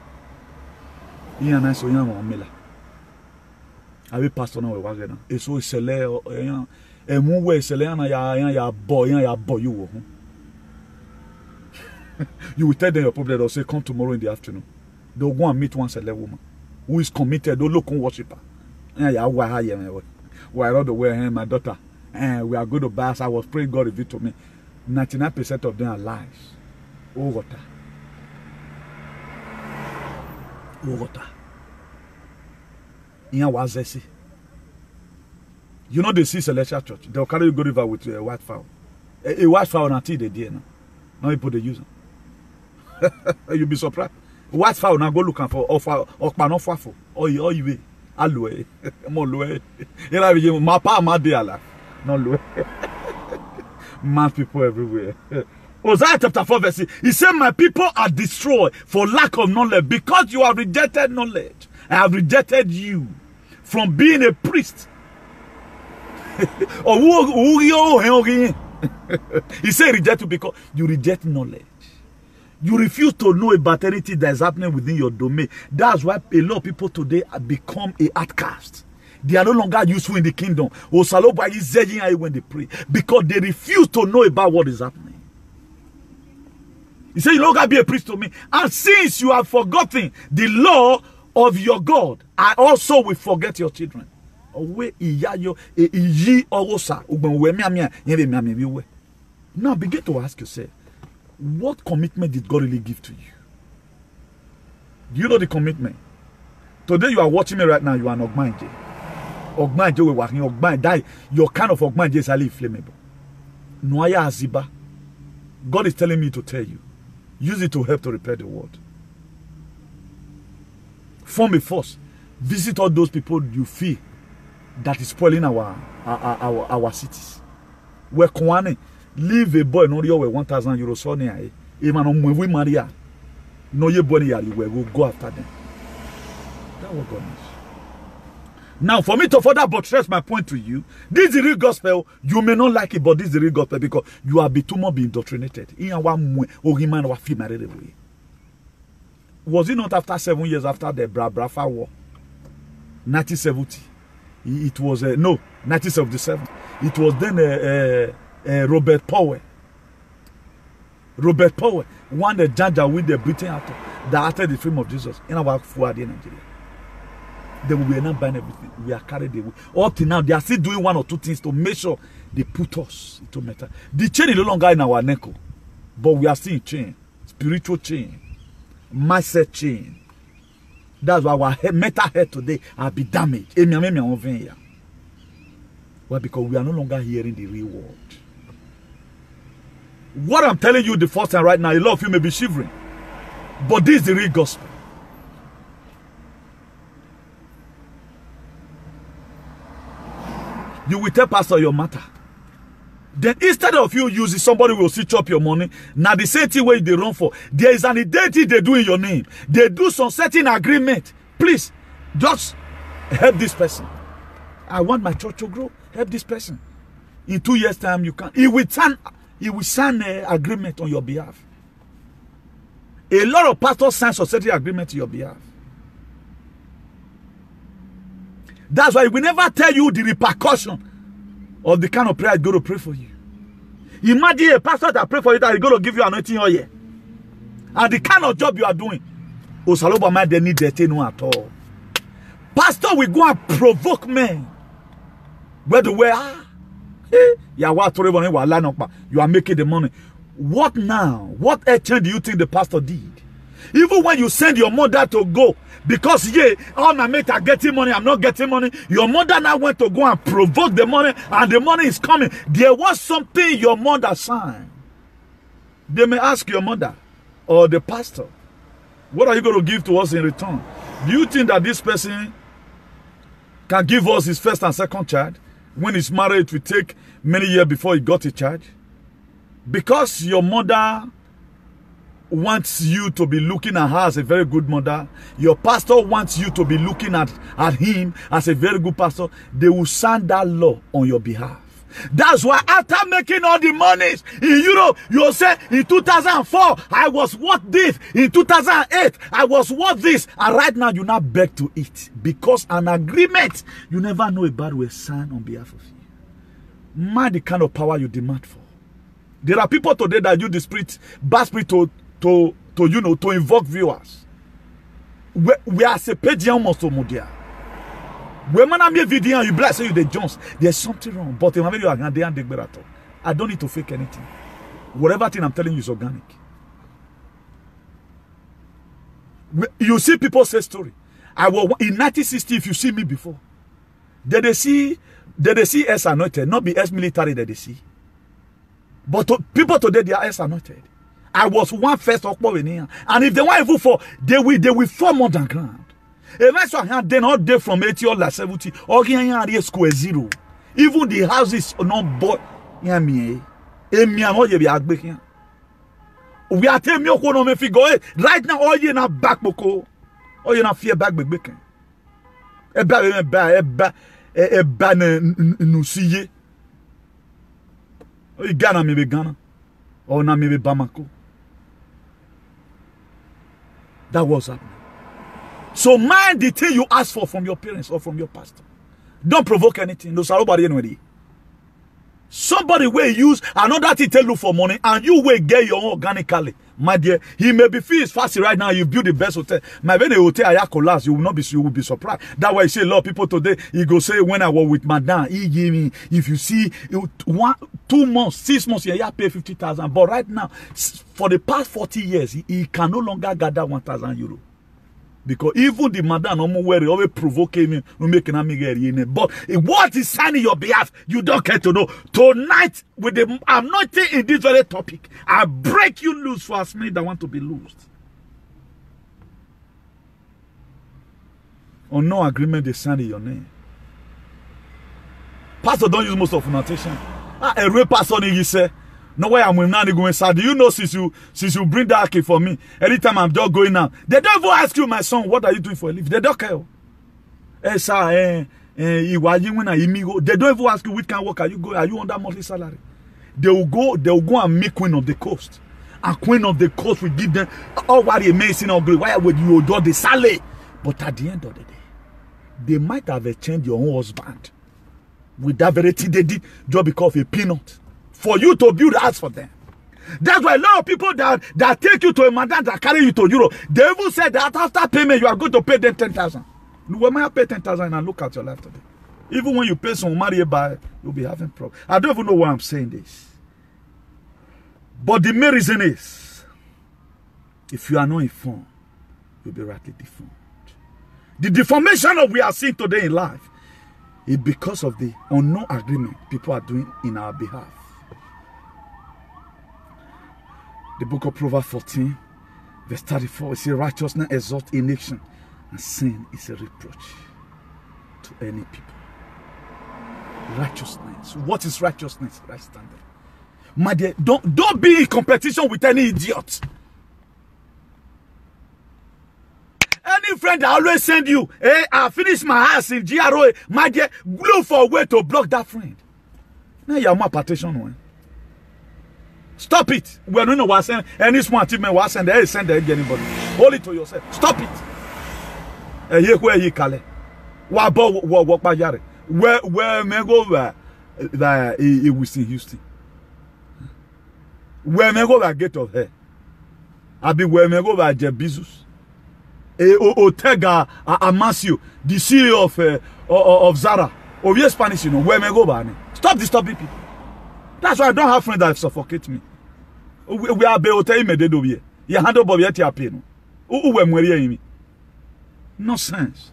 Ian and so young or Miller. I will pass on our wagon. It's so select a move where Selena ya boy you. You will tell them your problem, they'll say, come tomorrow in the afternoon. They'll go and meet one select woman who is committed, they'll look on worshiper. Yeah, why not the way my daughter, and we are going to bass. I was praying God revealed to me 99% of them are lies. Oh water. Oh water. In was you know they see Celestial Church, they'll carry you go river with a white fowl. A white fowl until they did now. Now you put the user. You'll be surprised. White fowl now go looking for or panofafo. Or you will. Alloy. Molloy. You my pa my dear. No low. Mad people everywhere. Hosea chapter 4 verse 6. He said, my people are destroyed for lack of knowledge, because you have rejected knowledge. I have rejected you from being a priest. He said reject you because you reject knowledge. You refuse to know about anything that is happening within your domain. That's why a lot of people today have become an outcast. They are no longer useful in the kingdom. When they pray, because they refuse to know about what is happening. He said, you no longer be a priest to me. And since you have forgotten the law of your God, I also will forget your children. Now begin to ask yourself, what commitment did God really give to you? Do you know the commitment? Today you are watching me right now, you are an Ogmanje. Ogmanje will working, Ogmanje die. Your kind of Ogmanje is highly inflammable. Noaya Aziba. God is telling me to tell you. Use it to help to repair the world. Form a force. Visit all those people you feel that is spoiling our cities. Where Kwane leave a boy no your 1,000 euros so near even on we Maria. No ye boy you will go after them. That's what God is. Now, for me to further buttress my point to you, this is the real gospel. You may not like it, but this is the real gospel because you have been too much indoctrinated. Was it not after 7 years after the Brafa War? 1970. It was, no, 1977. It was then Robert Powell. Robert Powell won the judge with the Britain actor that acted the film of Jesus in our Fuadi, Nigeria. Then we are not buying everything. We are carried away. Up till now, they are still doing one or two things to make sure they put us into metal. The chain is no longer in our neck, but we are still in chain. Spiritual chain. Mindset chain. That's why our mental head today will be damaged. Why? Because we are no longer hearing the real word. What I'm telling you the first time right now, a lot of you may be shivering. But this is the real gospel. You will tell pastor your matter. Then instead of you using somebody who will switch up your money, now the same thing where they run for, there is an identity they do in your name. They do some certain agreement. Please, just help this person. I want my church to grow. Help this person. In 2 years' time, you can. He will sign an agreement on your behalf. A lot of pastors sign society agreement on your behalf. That's why we never tell you the repercussion of the kind of prayer I'm going to pray for you. Imagine a pastor that pray for you that is going to give you anointing all year. And the kind of job you are doing, Osaloba might they need that no at all. Pastor will go and provoke men. Where the way you are making the money. What now? What exchange do you think the pastor did? Even when you send your mother to go, because all my mates are getting money, I'm not getting money. Your mother now went to go and provoke the money, and the money is coming. There was something your mother signed. They may ask your mother or the pastor, what are you going to give to us in return? Do you think that this person can give us his first and second child? When he's married, it will take many years before he got a child. Because your mother wants you to be looking at her as a very good mother, your pastor wants you to be looking at him as a very good pastor, they will sign that law on your behalf. That's why after making all the monies in Europe, you'll say in 2004, I was worth this. In 2008, I was worth this. And right now, you now beg to eat. Because an agreement you never know about will sign on behalf of you. Mind the kind of power you demand for. There are people today that use the spirit, bad spirit to invoke viewers. We are separated almost to Modia. When man am video you bless you the Jones, there's something wrong. But I don't need to fake anything. Whatever thing I'm telling you is organic. You see people say story. I was in 1960. If you see me before, did they see S anointed? Not be S military that they see. But people today they are S anointed. I was one first of all in here, and if they want to for, they will fall more than ground. If I they not there from 80 or 70, or here square zero. Even the houses are not bought. We are telling you, right now, all you na back boko, all you na fear back bacon. Nusiye. Ghana maybe Ghana, or na maybe Bamako. That was happening. So mind the thing you ask for from your parents or from your pastor. Don't provoke anything. No, somebody will use another thing to look for money, and you will get your own organically. My dear, he may be fees fast right now. You build the best hotel. My when the hotel I collapse, you will not be. You will be surprised. That's why you see a lot of people today. He go say when I was with Madame, he gave me. If you see 1, 2 months, 6 months, you pay 50,000. But right now, for the past 40 years, he can no longer gather 1,000 euro. Because even the madam always provoke him, but what is signing your behalf, you don't care to know. Tonight, with the anointing in this very topic, I break you loose for as many that want to be loosed. On no agreement, they sign in your name. Pastor don't use most of notation. A real pastor, he say, no way I'm not going sad. Do you know since you bring that key for me, anytime I'm just going out, they don't even ask you, my son, what are you doing for a living? They don't care. They don't even ask you which kind of work are you going. Are you on that monthly salary? They will go and meet Queen of the Coast. And Queen of the Coast will give them all what amazing or great. Why would you do the salary? But at the end of the day, they might have changed your own husband with that very thing they did just because of a peanut. For you to build a house for them. That's why a lot of people that take you to a madam that carry you to Europe, they even said that after payment you are going to pay them 10,000. When I pay 10,000 and look at your life today. Even when you pay some money by, you'll be having problems. I don't even know why I'm saying this. But the main reason is, if you are not informed, you'll be rightly deformed. The deformation of we are seeing today in life is because of the unknown agreement people are doing in our behalf. The book of Proverbs 14, verse 34, it says, righteousness exalts a nation, and sin is a reproach to any people. Righteousness. What is righteousness? Right standing. My dear, don't be in competition with any idiot. Any friend that always send you, hey, I finished my house in GROA, my dear, look for a way to block that friend. Now you are more partition one. Stop it. We are not going to any small achievement was send there, send there anybody. Hold it to yourself. Stop it. Where me go that it was in Houston. Where me go that Gate of Hair. I be where me go that Jeff Bezos. Ortega Amancio, the CEO of Zara. Or yes, Spanish, you know, where me go by. Stop disturbing people. That's why I don't have friends that suffocate me. We are be hotel me dedo here. You handle Bobby at your pain. Me. Nonsense.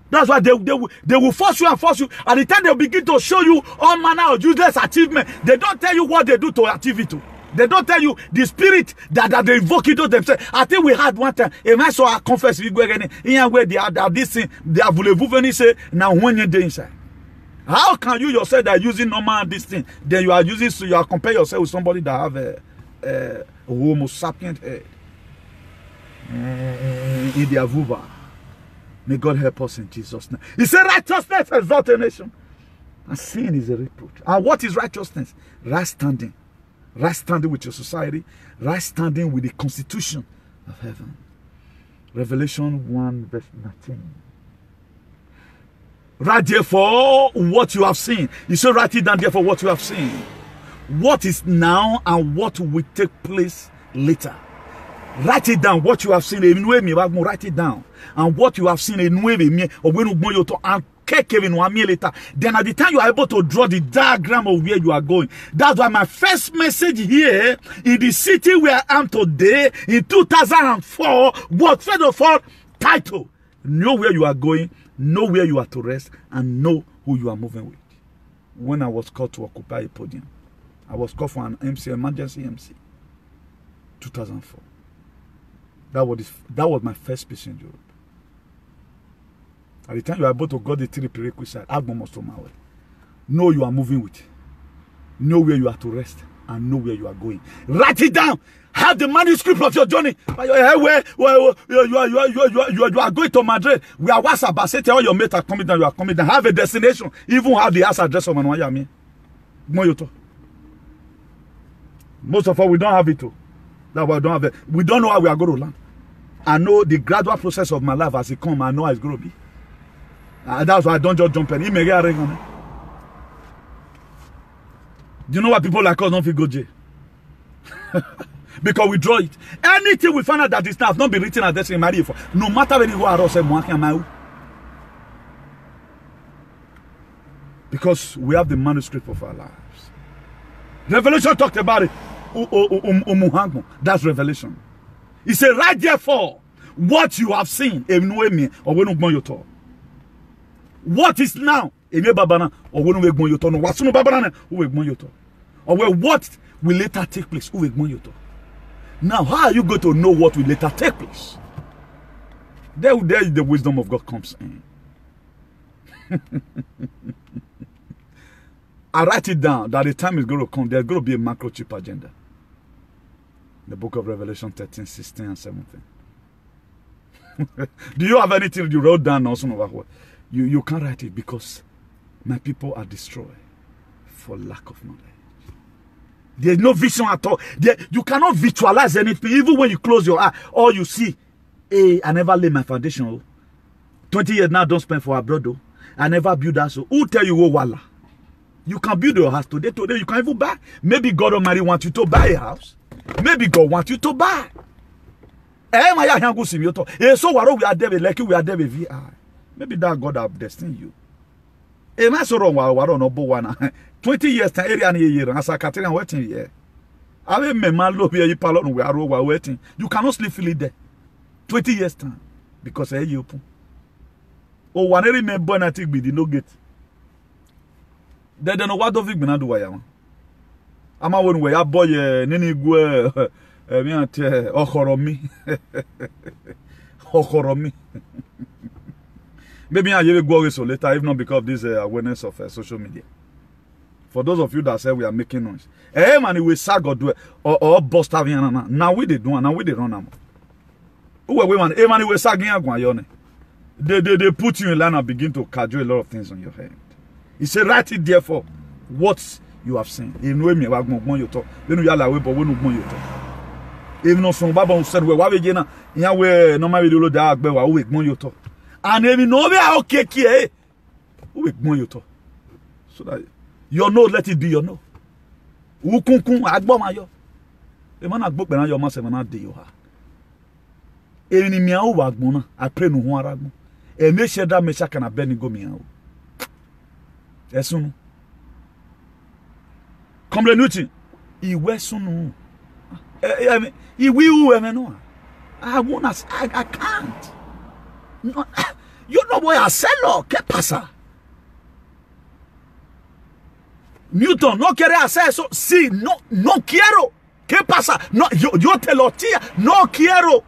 That's why they will force you and force you. At the time they'll begin to show you all manner of useless achievement. They don't tell you what they do to achieve it. They don't tell you the spirit that they invoke it to themselves. I think we had one time, a man saw a confess, we go again, in where they are this thing, they have voulez-vous say, now when you're inside. How can you yourself that are using normal this thing, then you are using, so you are compare yourself with somebody that have a Homo sapient head in their vulva? May God help us in Jesus' name. He said righteousness exalts a nation, and sin is a reproach. And what is righteousness? Right standing. Right standing with your society, right standing with the constitution of heaven. Revelation 1 verse 19. Right therefore what you have seen. You say write it down therefore what you have seen. What is now and what will take place later. Write it down what you have seen. Write it down. And what you have seen then at the time you are able to draw the diagram of where you are going. That's why my first message here in the city where I am today in 2004 was first of all title. Know where you are going, know where you are to rest, and know who you are moving with. When I was called to occupy a podium, I was called for an MC, emergency MC, 2004. That was my first speech in Europe. At the time you are able to go the three prerequisites, know you are moving with, know where you are to rest, and know where you are going. Write it down. Have the manuscript of your journey. You are going to Madrid. We are WhatsApp. Say all your mates are coming down. You are coming down. Have a destination. Even have the house address of Manuayami. Most of us we don't have it too. That we don't have it. We don't know how we are going to land. I know the gradual process of my life as it comes. I know how it's going to be. That's why I don't just jump in. Do you know why people like us don't feel go jail? Because we draw it. Anything we find out that is not been written as destiny marry for. No matter when you go out, because we have the manuscript of our lives. Revelation talked about it. That's Revelation. He said, right therefore, what you have seen, what is now, or what will later take place. Now, how are you going to know what will later take place? There the wisdom of God comes in. I write it down that the time is going to come. There's going to be a microchip agenda. The book of Revelation 13, 16, and 17. Do you have anything you wrote down also? You can't write it because my people are destroyed for lack of knowledge. There's no vision at all. You cannot visualize anything. Even when you close your eye, all you see, hey, I never lay my foundation. 20 years now, don't spend for abroad. I never build that. So who tell you, oh, wala? You can build your house today. Today, you can even buy. Maybe God Almighty wants you to buy a house. Maybe God wants you to buy. So we are there like we are there with VI. Maybe that God have destined you. E ma so wrong wa no bo wana. 20 years time area na year asa Catherine waiting here. Ave me man lo be you palo no we are waiting. You cannot sleep feel it there. 20 years time because you open. Oh, one remember na tik be the no gate. Then no what do na do waya. Ama won we ya boy nini gu mi ate okoromi. Okoromi. Maybe I will go so later, if not because of this awareness of social media. For those of you that say we are making noise, man, we sag or bust having now we did one, now we did run them. Who man, man, we sagging agwayone. They put you in line and begin to cajole a lot of things on your head. He said, write it therefore what you have seen. You know me, you talk. When you are but when you talk. Even though some Bible said, well, why we gonna, we no matter the dark, but we you talk. And even know we are okay here. We ignore you talk. So that your no, let it be your no. Ukunkun agbo mayo. E man agbo pe na your man se man de yo ha. E ni mi a o agbo na, I pray no ho aragbo. E me sheda me shaka na Abednego mi a o. Esunu. Comme le nuti. Iwe sunu. Iwi u eme no. I can't. No, you know boy hacerlo, ¿qué pasa? Newton, no quiere hacer eso. Sí, no quiero. ¿Qué pasa? No, yo te lo tía. No quiero,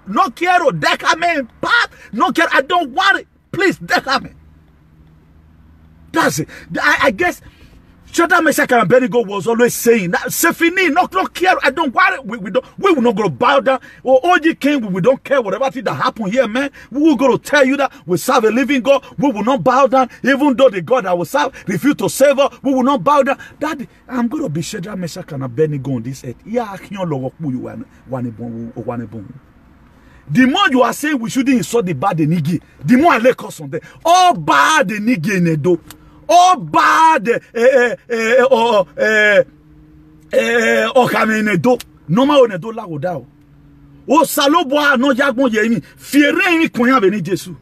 déjame en paz. No quiero, I don't want it. Please, déjame. That's it. I guess Shadrach, Meshach, and Abednego was always saying that Sefini, no care. I don't worry. We will not go to bow down. Or OG King, we don't care whatever thing that happened here, man. We will go to tell you that we serve a living God. We will not bow down, even though the God that we serve refused to save us. We will not bow down. Daddy, I'm going to be Shadrach, Meshach, and Abednego on this earth. Yeah, I can't love you one. The more you are saying we shouldn't insult the bad the nigga, the more I lay us on them. All bad the nigga in Edo. All bad Edo. Normal on Edo la odao. O salobo no jagbon yemi. Fiere mi konya beni Jesu.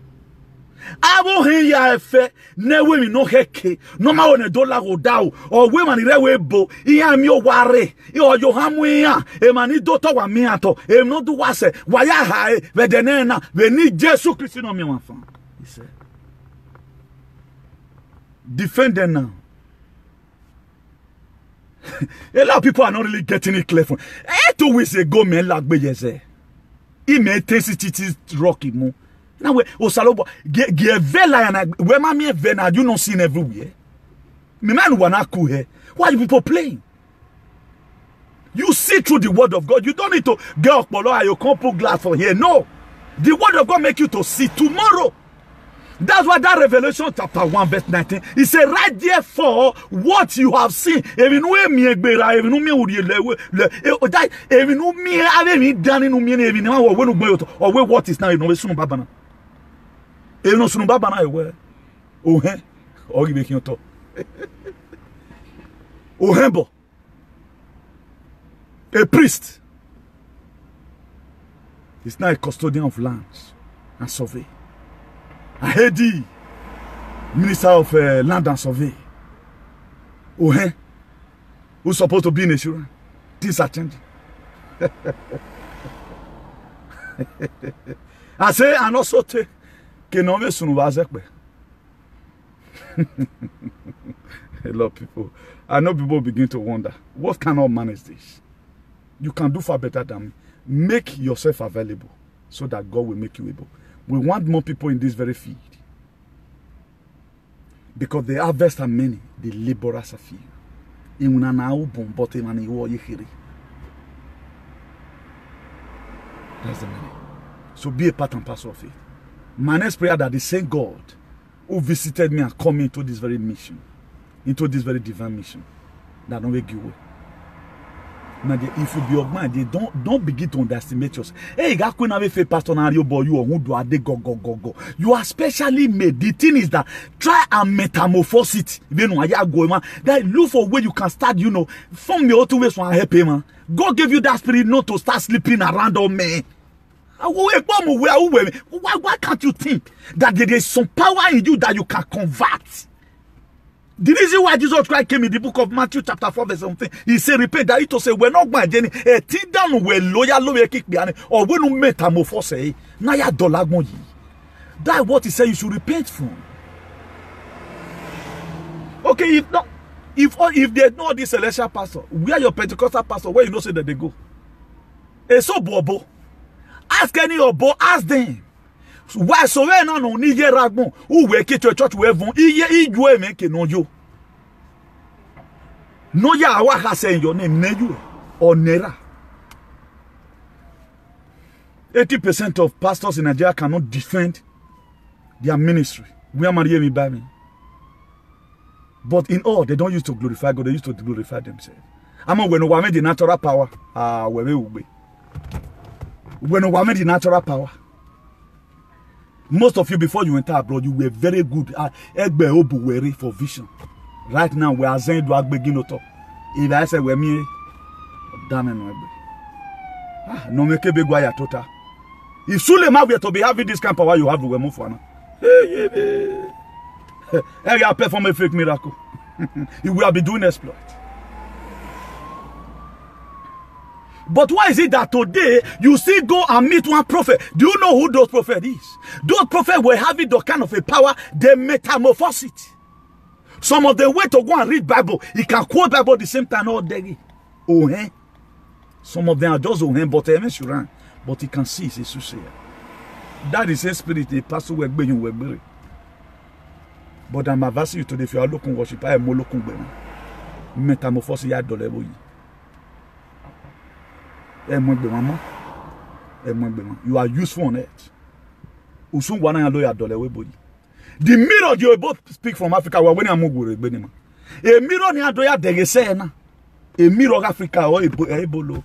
Abo hen ya efe newe mi no heke. Normal on Edo la odao. O we man rewe bo. Iya mi o ware. O yo hamu ya. E mani do to wa mi ato. E no do wase. Wa ya hae. Vedenena. Veni Jesu Christ no mi wanfan. He said. Defend them now. A lot of people are not really getting it clear. 2 weeks ago, man, like Beyeze. He made Tennessee rocky mo. Now we Osalobo get vela and where my me vena you not seen everywhere. Me man wanna cool here. Why are people playing? You see through the word of God. You don't need to get up and you can't put glass for here. No. The word of God make you to see tomorrow. That's why that Revelation chapter 1 verse 19, he said, right there for what you have seen. Even what is now a priest is now a custodian of lands and survey. Ahedi, Minister of Land and Survey. Who's supposed to be in insurance? Things are changing. I say, and also take Kenome Sunubazekbe. A lot of people. I know people begin to wonder, what kind of man is this? You can do far better than me. Make yourself available so that God will make you able. We want more people in this very field. Because the harvest are many, the laborers are few. That's the meaning. So be a part and parcel of it. My next prayer that the same God who visited me and come into this very mission, into this very divine mission, that don't make you away. Now, if you be of mind, don't begin to underestimate yourself. Hey, pastor you are specially made. The thing is that try and metamorphose it. That look for where you can start, from your 2 ways for help him. God gave you that spirit not to start sleeping around on me. Why can't you think that there is some power in you that you can convert? The reason why Jesus Christ came in the book of Matthew chapter 4 verse something, he said, repent, that it say, we're not going to down we're loyal, or we no metamorphose. Naya dolagmo yi. That's what he said you should repent from. Okay, if not, if there's no this celestial pastor, where your Pentecostal pastor, where you know say that they go? It's so bobo. Ask any obo, ask them. Why so when no ni ye ragbon who we ke church we vun iye ijo me ke no yo no ya wa ha say your name na you or nera. 80% of pastors in Nigeria cannot defend their ministry. We are marrying me by me. But in all, they don't use to glorify God, they use to glorify themselves. I'm when we the natural power, when we the natural power. Most of you, before you enter abroad, you were very good at for vision. Right now, we are saying to begin to talk. If I say we're me, damn it, no make a big guy total. If Suleiman were to be having this kind of power, you have to move for now. Hey, you perform a fake miracle. You will be doing exploit. But why is it that today you still go and meet one prophet? Do you know who those prophets is? Those prophets were having the kind of a power, they metamorphose it. Some of them went to go and read Bible. He can quote Bible the same time all day. Oh, eh? Some of them are just oh, eh? But he can see it's a that is a spirit, a pastor will be you. But I'm advising you today, if you are looking worship, I am more looking better. Metamorphose ya dolebo. You are useful on earth. The mirror you both speak from Africa. A mirror ni adoya degese na. A mirror Africa or ebolo.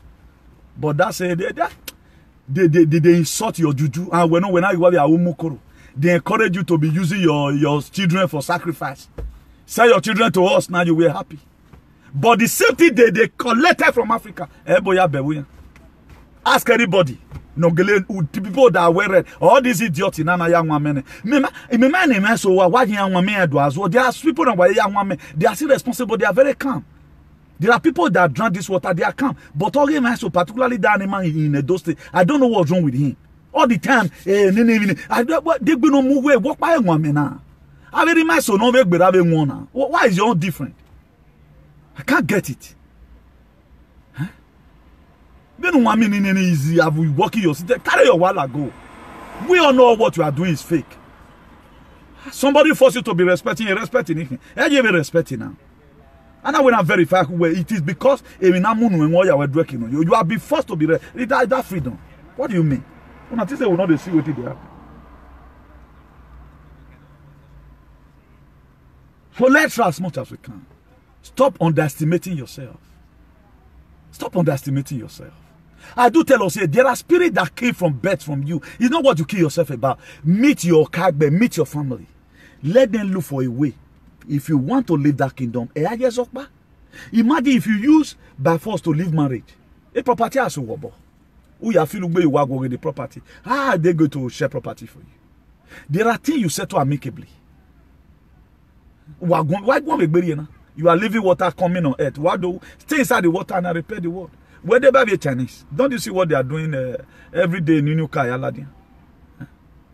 But that's they insult your juju. And when you have your umukoro, they encourage you to be using your children for sacrifice. Sell your children to us, now you were happy. But the same thing they collected from Africa. Ask anybody. No, people that are wearing all these idiots in a young woman. So why young women do as well? There are people that young women, they are still responsible, they are very calm. There are people that drink this water, they are calm. But all him so particularly that man in those states, I don't know what's wrong with him. All the time, they be no move away, walk by a woman now. I very much so no make better one. Why is your own different? I can't get it. Then one minute easy have you walking your city, carry your while ago. We all know what you are doing is fake. Somebody force you to be respecting anything. And you be respecting now. And I will not verify where it is because you are be forced to be that freedom. What do you mean? When I say we not see what they have. So let's try as much as we can. Stop underestimating yourself. Stop underestimating yourself. I do tell us here, there are spirits that came from birth from you. It's not what you kill yourself about. Meet your kagbe, meet your family. Let them look for a way. If you want to live that kingdom, imagine if you use by force to leave marriage. A property has a wobble. Who you feel where you work with the property. How are they going to share property for you? There are things you settle amicably. Why you are leaving water coming on earth. Why do stay inside the water and repair the world? Where they buy the Chinese? Don't you see what they are doing every day in New Kaya?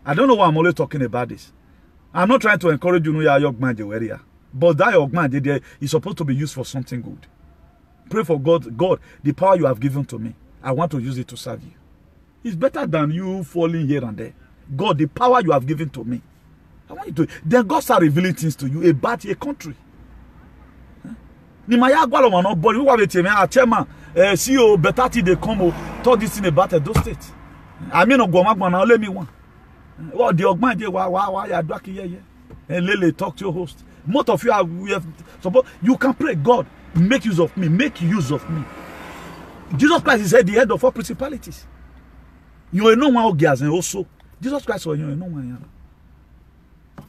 I don't know why I'm always talking about this. I'm not trying to encourage you to know your man area. But that your man is supposed to be used for something good. Pray for God. God, the power you have given to me, I want to use it to serve you. It's better than you falling here and there. God, the power you have given to me, I want you to. Then God start revealing things to you about your country. Ni maya gwalo mano body we were chairman CEO better thing they come talk this thing about those states. I mean ogwoma na let me one. What the ogman dey why you do here and lele talk to your host. Most of you are we have suppose you can pray God make use of me, make use of me. Jesus Christ is the head of all principalities. You are no one ogias and also Jesus Christ or you are no one.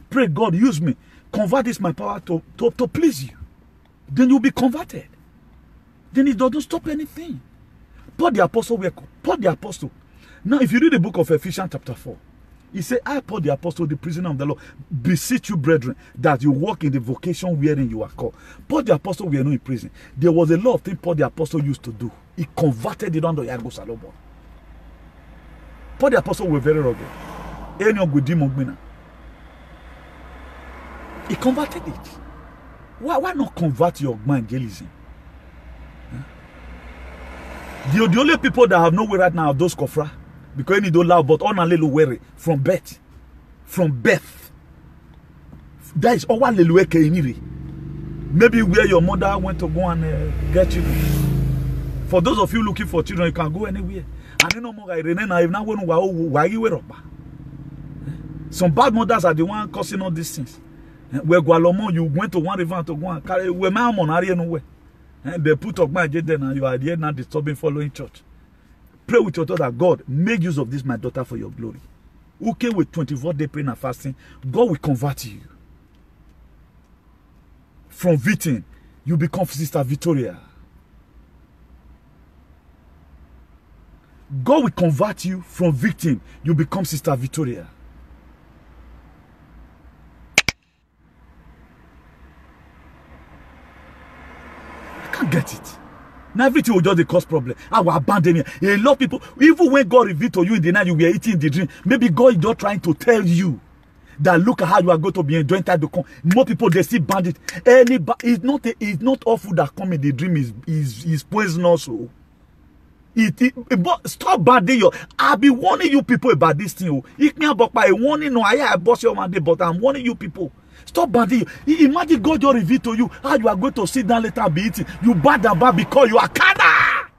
Pray God use me, convert this my power to please you. Then you'll be converted. Then it doesn't stop anything. Paul the apostle, Now, if you read the book of Ephesians chapter 4, he said, I, Paul the apostle, the prisoner of the Lord, beseech you, brethren, that you walk in the vocation wherein you are called. Paul the apostle were not in prison. There was a lot of things Paul the apostle used to do. He converted it under Yago Salomon. Paul the apostle were very rugged. He converted it. Why not convert your evangelism? Huh? The only people that have no way right now are those kofra. Because you don't love, but on a little worry from birth. From birth. That is all little maybe where your mother went to go and get children. For those of you looking for children, you can go anywhere. And you know more some bad mothers are the one causing all these things. Where Gualomo, you went to one river to go and carry where my mom are nowhere. And they put up my jet and you are there now disturbing following church. Pray with your daughter, God, make use of this, my daughter, for your glory. Okay, with 24-day praying and fasting, God will convert you. From victim, you become Sister Victoria. God will convert you from victim, you become Sister Victoria. I can't get it. Now everything will just cause problem. I will abandon you. A lot of people, even when God revealed to you in the night you were eating the dream, maybe God is just trying to tell you that look at how you are going to be enjoying time to come. More people, they still band it. It's not all food that come in the dream is poisonous. But stop banding your. I'll be warning you people about this thing. It me about by warning. No, I boss your man, but I'm warning you people. Stop banding you. Imagine God just reveal to you how you are going to sit down later and be eating. You bad and bad because you are carnal.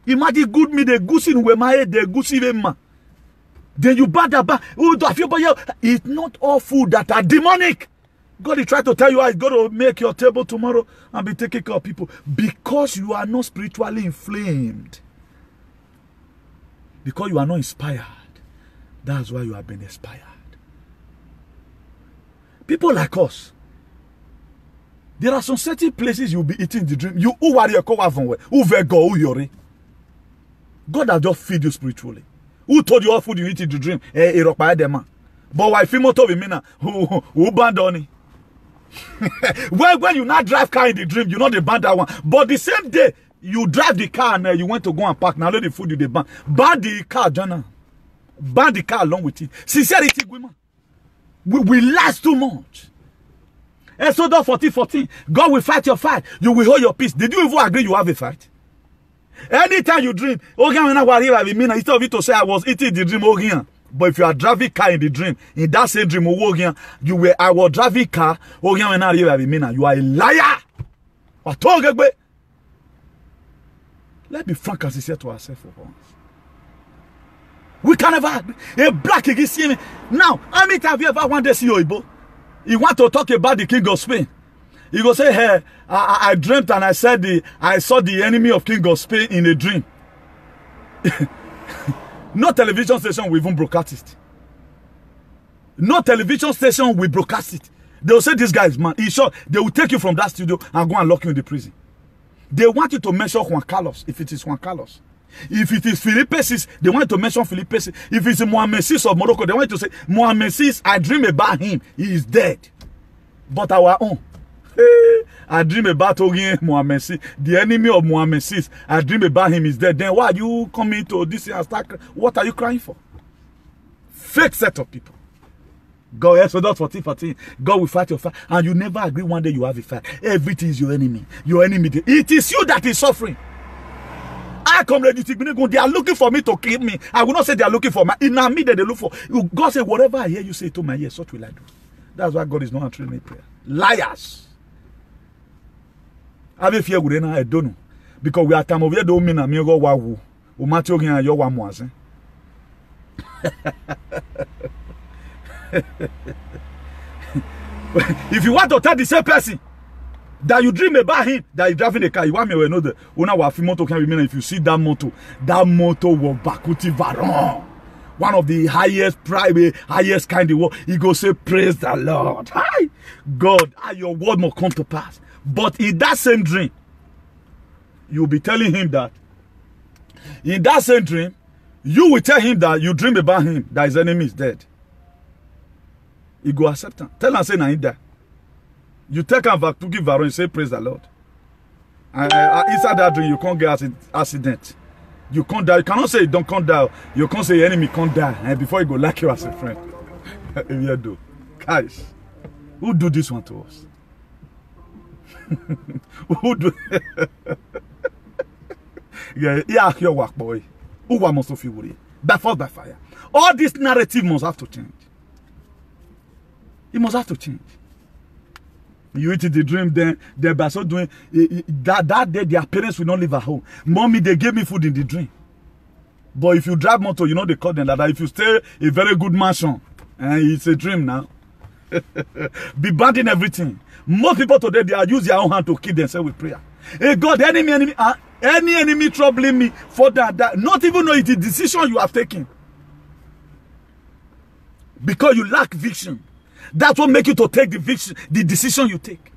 Imagine good me the goose in my head, the goose in ma. Then you bad and bad. It's not all food that are demonic. God is trying to tell you how he's going to make your table tomorrow and be taking care of people because you are not spiritually inflamed. Because you are not inspired. That's why you have been inspired. People like us, there are some certain places you'll be eating the dream. You who worry who vego who yori. God has just feed you spiritually. Who told you all food you eat in the dream? But why feel motor mina who banned on it? when you not drive car in the dream, you know they ban that one. But the same day you drive the car and you went to go and park. Now let the food you they ban the car, Jonah. Ban the car along with it. Sincerity, women. We last too much. Exodus 14:14. God will fight your fight. You will hold your peace. Did you even agree you have a fight? Anytime you dream, instead of it to say I was eating the dream, but if you are driving car in the dream, in that same dream, I was driving car, you are a liar. Let's be frank and sincere to ourselves for once. We can never agree. A black against him. Now, how many times have you ever wanted to see Oibo? You want to talk about the king of Spain. You go say, hey, I dreamt and I said I saw the enemy of king of Spain in a dream. No television station will even broadcast it. No television station will broadcast it. They will say this guy is man. He's sure they will take you from that studio and go and lock you in the prison. They want you to mention Juan Carlos if it is Juan Carlos. If it is Felipe VI, they want to mention Felipe VI. If it's Mohammed VI of Morocco, they want to say Mohammed VI, I dream about him. He is dead. But our own. I dream about Mohammed VI. The enemy of Mohammed VI, I dream about him is dead. Then why are you coming to this and start? What are you crying for? Fake set of people. God, Exodus 14:14. God will fight your fight. And you never agree one day you have a fight. Everything is your enemy. Your enemy. It is you that is suffering. I come ready to go. They are looking for me to kill me. I will not say they are looking for me. In me that they look for. God said, whatever I hear you say to my ears, what will I do? That's why God is not answering my prayer. Liars. I don't know. Because we are time of year don't mean me go wawu. O mati orin ayo wa mo asin. If you want to tell the same person that you dream about him, that he's driving a car, you want me to know the owner of a motor can remain. If you see that motor was Bakuti Varon, one of the highest private, highest kind of the world. He go say, praise the Lord. Hi, God, your word must come to pass. But in that same dream, you'll be telling him that In that same dream, you will tell him that you dream about him, that his enemy is dead. He go accept him. Tell him, say, nah, he die. You take him back to give Varon, you say, praise the Lord. Inside that dream, you can't get accident. You can't die. You cannot say you don't can't die. You can't say your enemy can't die. And before you go like you as a friend. If you do. Guys, who do this one to us? Who do yeah, your work, boy. Who must of you worry? By force, by fire. All this narrative must have to change. It must have to change. You eat the dream, then by so doing that day their parents will not live at home. Mommy, they gave me food in the dream. But if you drive motor, you know they call them like that. If you stay a very good mansion, it's a dream now. Be banding everything. Most people today, they are using their own hand to kill themselves with prayer. Hey God, any enemy troubling me for that, not even know it is decision you have taken. Because you lack vision. That's what makes you to take the decision you take.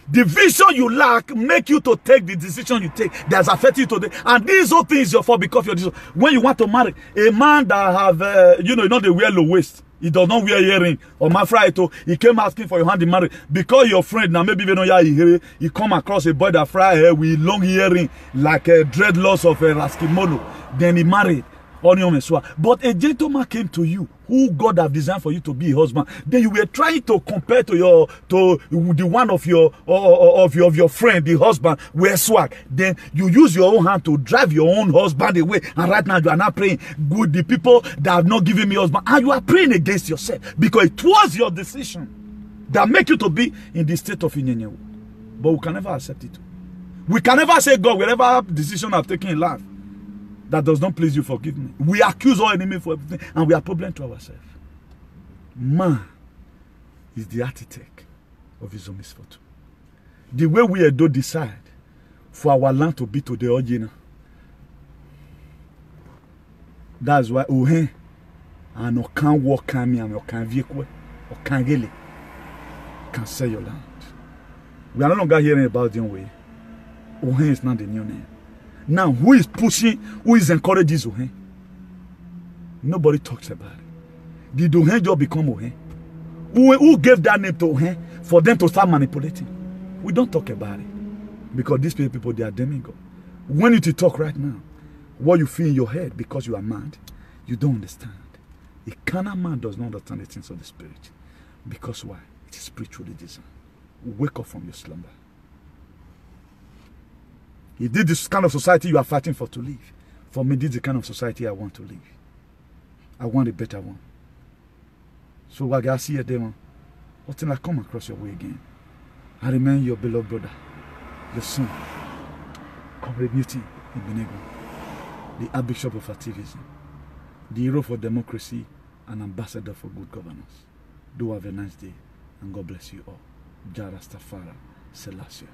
The vision you lack make you to take the decision you take that's affecting you today. And these whole things your fault because of your decision. When you want to marry a man that have, you know they wear low waist. He does not wear earring or my friend. He came asking for your hand in marriage because your friend now maybe even know he come across a boy that fry hair with long earring like a dreadlocks of a Raskimono. Then he married. But a gentleman came to you who God have designed for you to be a husband. Then you were trying to compare to the one of your friend, the husband, wear swag. Then you use your own hand to drive your own husband away. And right now you are not praying good the people that have not given me husband. And you are praying against yourself because it was your decision that make you to be in the state of Inyenyewo. But we can never accept it. We can never say, God, whatever decision I've taken in life that does not please you, forgive me. We accuse our enemy for everything and we are problem to ourselves. Man is the architect of his own misfortune. The way we do decide for our land to be to the original. That's why Ohen and Okan walk me and Okan Viekwe Okan Gele can sell your land. We are no longer hearing about the way. Ohen is not the new name. Now, who is pushing, who is encouraging Ohen? Nobody talks about it. Did Ohen just become Ohen? Who gave that name to Ohen for them to start manipulating? We don't talk about it. Because these people, they are demigod. When you talk right now, what you feel in your head because you are mad, you don't understand. A carnal man does not understand the things of the spirit. Because why? It is spiritually designed. Wake up from your slumber. If this is this kind of society you are fighting for to live, for me, this is the kind of society I want to live. I want a better one. So what I see you there, until I come across your way again, I remain your beloved brother, your son, Comrade Newton Igbeneghu, the Archbishop of activism, the hero for democracy and ambassador for good governance. Do have a nice day and God bless you all. Jah Rastafari Selassie.